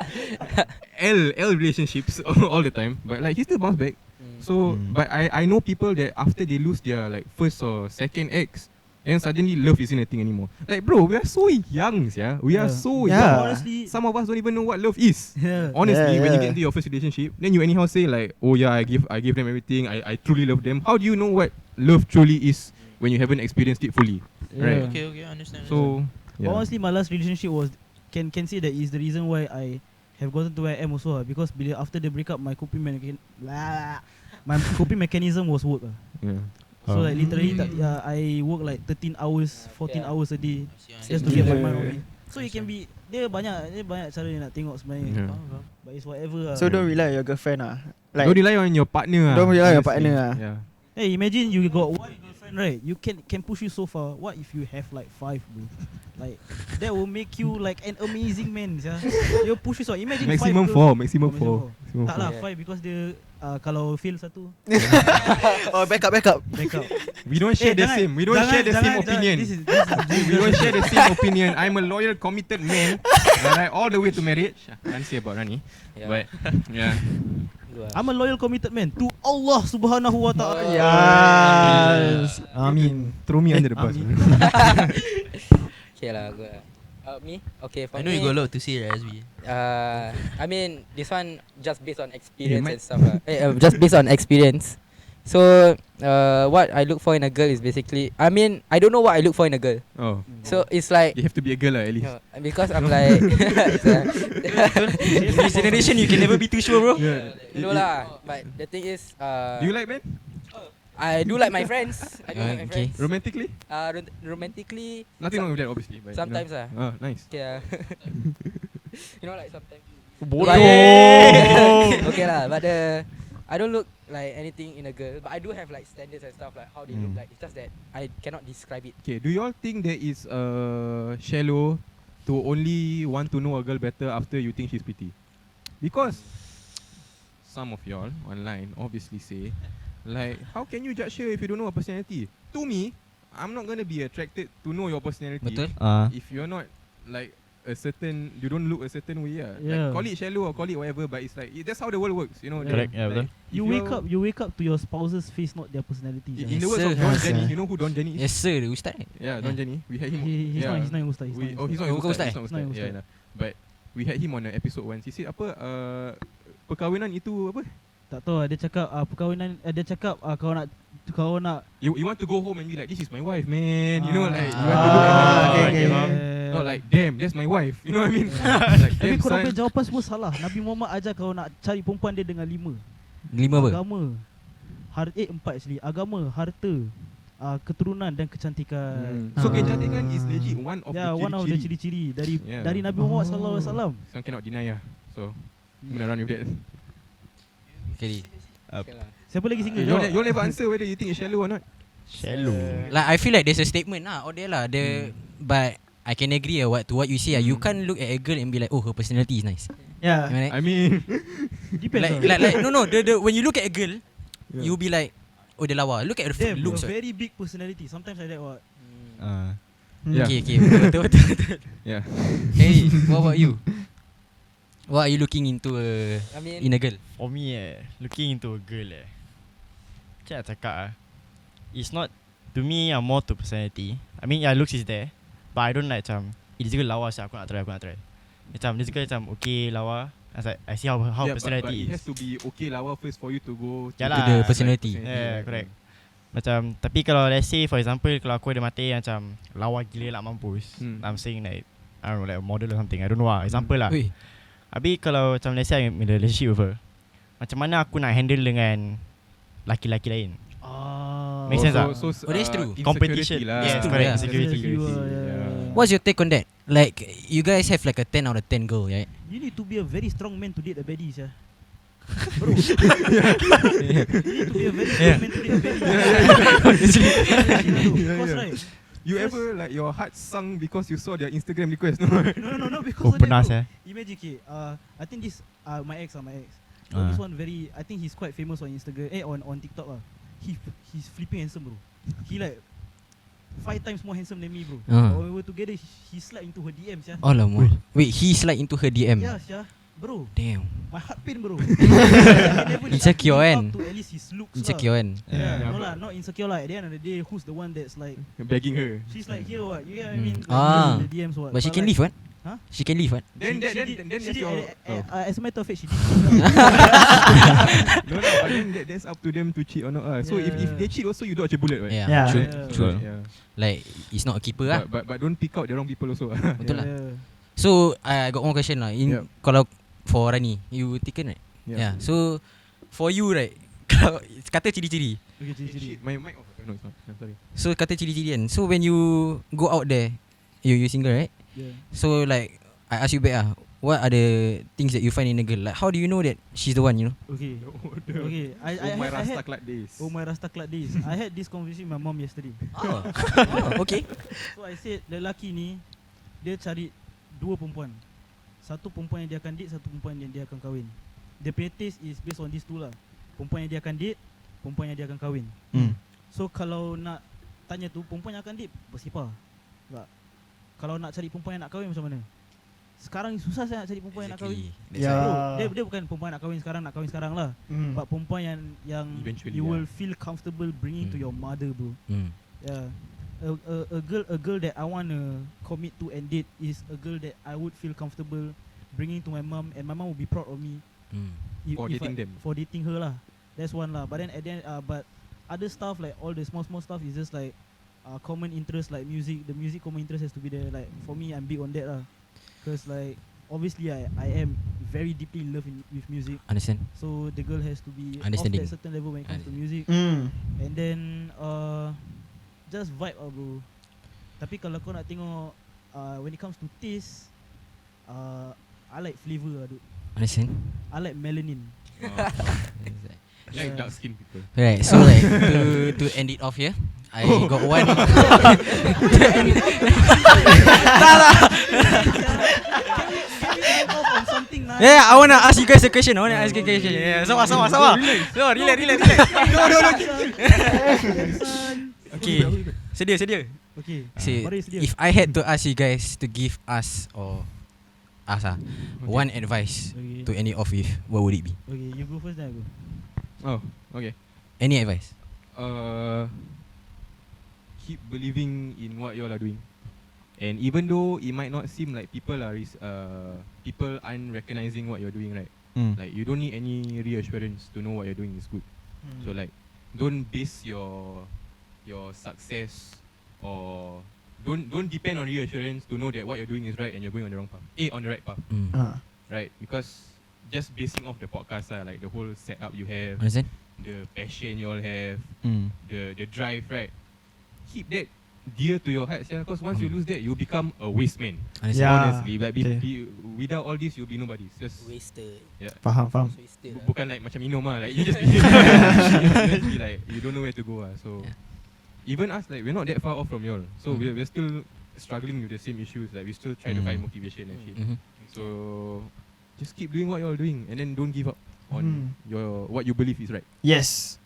L relationships all the time. But like he still bounce back. So but I know people that after they lose their like first or second ex, and suddenly love isn't a thing anymore. Like bro, we are so young, yeah. We are so young.
Honestly,
Some of us don't even know what love is.
yeah.
Honestly, when you get into your first relationship, then you anyhow say like, oh yeah, I give them everything. I truly love them. How do you know what love truly is when you haven't experienced it fully? Right.
Okay, I understand.
So
Honestly, my last relationship was can say that is the reason why I have gotten to where I am also because after the breakup, my coping mechanism was work.
yeah.
So like literally I work like 13 hours, 14 hours a day just to get my mind off it. So it can be dia banyak cara dia nak tengok sebenarnya. But it's whatever.
So don't rely on your girlfriend Like
Don't rely on your partner.
Don't rely on your
honestly.
partner
Yeah.
Hey, imagine you got one girlfriend, right? You can push you so far. What if you have like 5, bro? Like that will make you like an amazing man, yeah. You push you so. Imagine
Maximum
5 girls.
Maximum 4.
Tak lah 5 because dia kalau fail satu.
Oh, backup.
We don't share the same. We don't share the same opinion. We don't share the same opinion. I'm a loyal, committed man. Alright, all the way to marriage. Can't say about Ranii.
Yeah.
But yeah.
I'm a loyal, committed man to Allah Subhanahu Wa Taala.
Yes. Amin.
Throw me under the bus.
Okay lah, good. Me? Okay, for
I know
me,
you got a lot to say, right, SB.
I mean, this one just based on experience and stuff. Just based on experience. So, what I look for in a girl is basically, I mean, I don't know what I look for in a girl.
Oh.
So it's like,
You have to be a girl at least.
because I'm like,
This generation you can never be too sure, bro.
no lah. But the thing is,
Do you like men?
I do like my friends. I do like my
Okay.
friends.
Romantically?
Romantically,
Nothing wrong with that, obviously. But
sometimes
you know. Oh, nice.
yeah. You know, like sometimes. Okay lah, but I don't look like anything in a girl, but I do have like standards and stuff like how they look like. It's just that I cannot describe it.
Okay, do you all think there is shallow to only want to know a girl better after you think she's pretty? Because some of y'all online obviously say, like, how can you judge her if you don't know her personality? To me, I'm not gonna be attracted to know your personality.
Betul.
If you're not like you don't look a certain way.
Yeah.
Like, call it shallow or call it whatever, but it's like that's how the world works, you know.
Correct, yeah, betul.
You wake up to your spouse's face, not their personality.
In the words of Don Jenny, you know who Don Jenny is?
Yes sir, Ustaz.
Yeah, Don Jenny. We had him.
He's not in Ustaz.
He's not
Bukan
Ustaz.
Ustaz.
Yeah. But we had him on an episode once. He said apa? Perkahwinan itu apa?
Tak tahu dia cakap perkahwinan dia cakap kau nak
You want to go home and be like, this is my wife, man. You know, like you want to
okay.
not like, damn, that's my wife. You know what I mean? Like,
Tapi
damn,
korang
son.
punya jawapan semua salah. Nabi Muhammad ajar kau nak cari perempuan dia dengan 5.
5 apa?
Agama, 4 actually. Agama, harta, keturunan dan kecantikan.
So kecantikan is legit one of the
ciri-ciri dari
Yeah.
dari Nabi Muhammad sallallahu alaihi wasallam.
Some cannot deny. So I'm gonna run with that.
Okay.
Okay lah.
Siapa lagi single?
You all never answer whether you think it's shallow or not.
Shallow.
Like I feel like there's a statement out there lah. But I can agree to what you say. You can't look at a girl and be like, oh, her personality is nice.
Yeah.
Am I right?
I mean,
Depends.
like no. The when you look at a girl, you'll be like, oh, dia lawa. Look at her
Damn,
looks.
very big personality. Sometimes like that what?
Yeah.
Okay. Betul.
Yeah.
Hey, what about you? What are you looking into
I mean,
in a girl?
For me looking into a girl macam nak cakap it's not, to me I'm more to personality. I mean looks is there, but I don't like macam this girl lawa sah, aku nak try. Macam this girl macam okay lawa, I see how personality
but it has
is.
to be okay lawa first for you to go to
Yalah.
The personality.
Yeah, correct. Macam tapi kalau let's say for example kalau aku ada mata yang macam lawa gila nak mampus, I'm saying like I don't know, like a model or something, I don't know lah, example lah.
Ui.
Habis kalau macam let's say I'm in a relationship with her, macam mana aku nak handle dengan laki-laki lain? Make sense tak?
that's true.
Competition. Yes, correct.
Yeah.
Insecurity.
What's your take on that? Like you guys have like a 10 out of 10 girl, right?
You need to be a very strong man to date a baddie, yeah. Bro. You need to be a very strong man to date a baddie. Because right.
You ever like your heart sunk because you saw their Instagram request? No.
No, because
Oh,
of that,
penas
bro. Imagine, I think this my ex. So this one very, I think he's quite famous on Instagram, on TikTok lah. He's flipping handsome, bro. He like 5 times more handsome than me, bro. When we were together, he slide into her DMs, yeah.
Alamak. Wait, he slide into her DM.
Yeah, bro.
Damn.
My heart pain, bro.
Insecure kan?
To at least his looks.
Insecure kan?
Yeah. No lah, not insecure lah. At the end of the day, who's the one that's like
Begging her.
she's like here what? You get what I mean?
Ah.
The DMs what?
But she can
like,
leave what?
Huh?
She can leave what?
Then
she
that's
did,
your.
as a matter of fact, she did.
No, but then that's up to them to cheat or not. So if they cheat also, you dodge a bullet, right?
Yeah. True.
Yeah.
True.
Yeah.
Like it's not a keeper lah.
But don't pick out the wrong people also.
Betul lah. So I got one question lah. Kalau for Ranii, you taken right? Yeah. So for you right, kalau kata ciri-ciri.
Okay, ciri-ciri.
My mic off. No, it's not. I'm sorry.
So kata ciri-ciri kan. So when you go out there, you single right?
Yeah.
So like I ask you back what are the things that you find in a girl? Like how do you know that she's the one, you know?
Okay. Okay.
My
I
Rasta
had
Club days.
my Rasta Club days. I had this conversation with my mom yesterday.
Oh. Okay.
So I said lelaki ni dia cari 2 perempuan. Satu perempuan yang dia akan date, satu perempuan yang dia akan kahwin. The taste is based on these two lah. Perempuan yang dia akan date, perempuan yang dia akan kahwin. So kalau nak tanya tu perempuan yang akan date bersepah. Tak. Kalau nak cari perempuan yang nak kahwin macam mana? Sekarang susah saya nak cari perempuan yang nak kahwin. Dia bukan perempuan nak kahwin sekarang lah. But perempuan yang
Eventually,
you will feel comfortable bringing to your mother, bro. Yeah. A girl that I want to commit to and date is a girl that I would feel comfortable bringing to my mom, and my mom will be proud of me.
For dating them.
For dating her lah. That's one lah. But then at the end, but other stuff like all the small stuff is just like common interest like music. The music common interest has to be there. Like for me, I'm big on that lah. Cause like obviously I am very deeply in love with music.
Understand.
So the girl has to be of
Understanding.
that certain level when it comes to music. And then just vibe lah, bro. Tapi kalau kau nak tengok when it comes to taste, I like flavour lah, dude.
Understand?
I like melanin.
Like dark skin people.
Right, so like to end it off here, I got one.
Something nice.
Yeah, I wanna ask you guys a question. Yeah, sama. No, relax. Okay, sedia.
Okay.
See,
Mari sedia.
if I had to ask you guys to give us one advice
Okay.
to end it off with, what would it be?
Okay, you go first then I go.
Oh, okay.
Any advice?
Keep believing in what you all are doing, and even though it might not seem like people aren't recognizing what you're doing, right? Like you don't need any reassurance to know what you're doing is good. So like, don't base your success, or don't depend on reassurance to know that what you're doing is right and you're going on the wrong path. On the right path, right? Because just basing off the podcast, like the whole setup you have,
Understand?
the passion you all have, the drive, right? Keep that dear to your heart, because once you lose that, you become a waste man.
Understand?
Honestly, like without all this, you'll be nobody. It's just
Wasted.
Faham.
Wasted.
bukan like macam minum lah. Like you just be like you don't know where to go. So even us, like we're not that far off from y'all. So we're still struggling with the same issues. Like we still try to find motivation and shit. So just keep doing what you're doing, and then don't give up on what you believe is right.
Yes.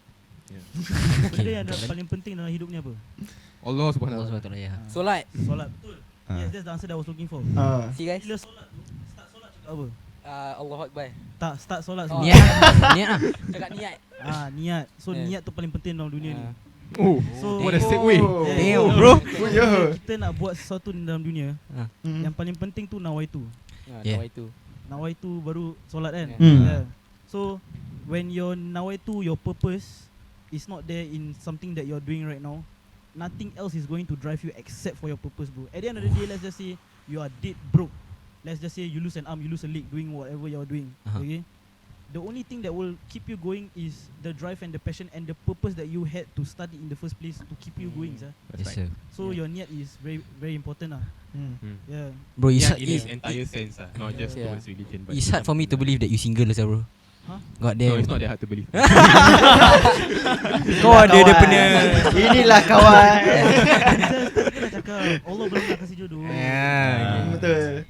Benda yang paling penting dalam hidup ni apa?
Allah Subhanahu
Allah
wa
SWT, ya.
Solat.
Solat, betul. Yes, that's the answer that I was looking for.
See guys.
Bila solat tu, start solat cakap apa?
Allahu Akbar.
Tak, start solat
Oh.
sebelum.
Niat lah.
Cakap niat.
Niat. So
Yeah.
niat tu paling penting dalam dunia ni.
Oh,
So
what a segue.
Damn, bro.
Bila kita nak buat sesuatu dalam dunia,
Mm.
yang paling penting tu nawaitu.
Yeah.
Nawaitu.
Nawaitu baru solat kan.
Mm.
So when your nawaitu, your purpose is not there in something that you're doing right now, nothing else is going to drive you except for your purpose, bro. At the end of the day, let's just say you are dead broke. Let's just say you lose an arm, you lose a leg doing whatever you're doing. Okay? The only thing that will keep you going is the drive and the passion and the purpose that you had to study in the first place to keep you going, sir.
Yes, sir.
So your niat is very, very important. Yeah.
Bro, it's
Yeah,
hard,
in its entire sense, not just
Yeah.
towards religion. But
it's hard for me to believe that you single, sir, bro.
Huh?
God
No,
damn.
it's not that hard to believe.
Kau ada dia punya.
Inilah kawan.
Kita dah cakap Allah belum nak kasih jodoh.
Betul.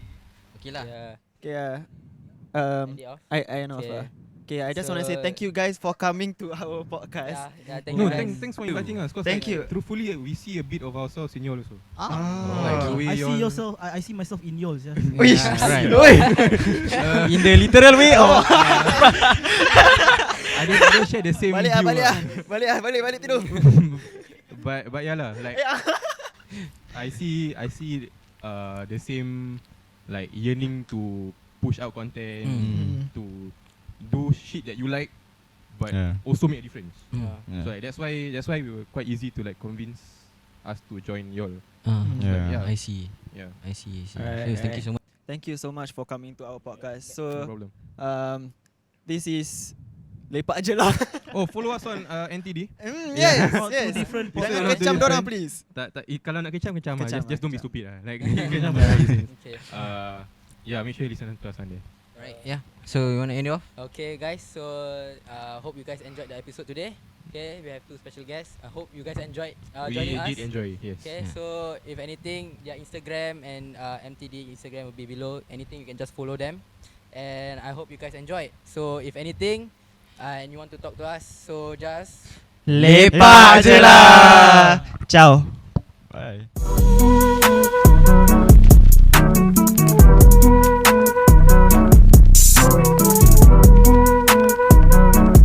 Okay lah.
Yeah.
Okay.
End it off.
I know.
Okay.
Okay, I just want to say thank you guys for coming to our podcast.
Yeah, thank
No,
you guys.
thanks for inviting us. 'Cause
Thank
like,
you.
Truthfully, we see a bit of ourselves in you also.
Ah.
Like the way
I see
y'all-
yourself. I see myself in yours. Yeah.
Wish.
Right.
Oi.
In the literal way or
I don't share the same
Balik
view.
balik tidur.
But yeah lah, like I see the same like yearning to push out content, to do shit that you like, but also make a difference. So like, that's why we were quite easy to like convince us to join y'all.
Yeah.
Yeah.
I see.
Yeah,
I see.
Alright,
So, thank you so much.
Thank you so much for coming to our podcast.
no
So,
problem.
this is LepakJeLah.
Oh, follow us on NTD.
Yes,
Two
yes.
different
Jangan
Jangan
Not
kecam
too
dorang,
different.
please.
Kalau nak kecam
Kecam
just don't be
kecam.
stupid lah. Like kecam lah, easy.
Okay.
Yeah, make sure you listen to us on there.
Right.
Yeah. So you wanna end it off?
Okay, guys. So hope you guys enjoyed the episode today. Okay, we have two special guests. I hope you guys enjoyed
We
joining us.
did enjoy, yes.
Okay,
Yeah.
so if anything, their Instagram and MTD Instagram will be below. Anything you can just follow them, and I hope you guys enjoyed. So if anything, and you want to talk to us, so just
LepakJeLah. Ciao.
Bye.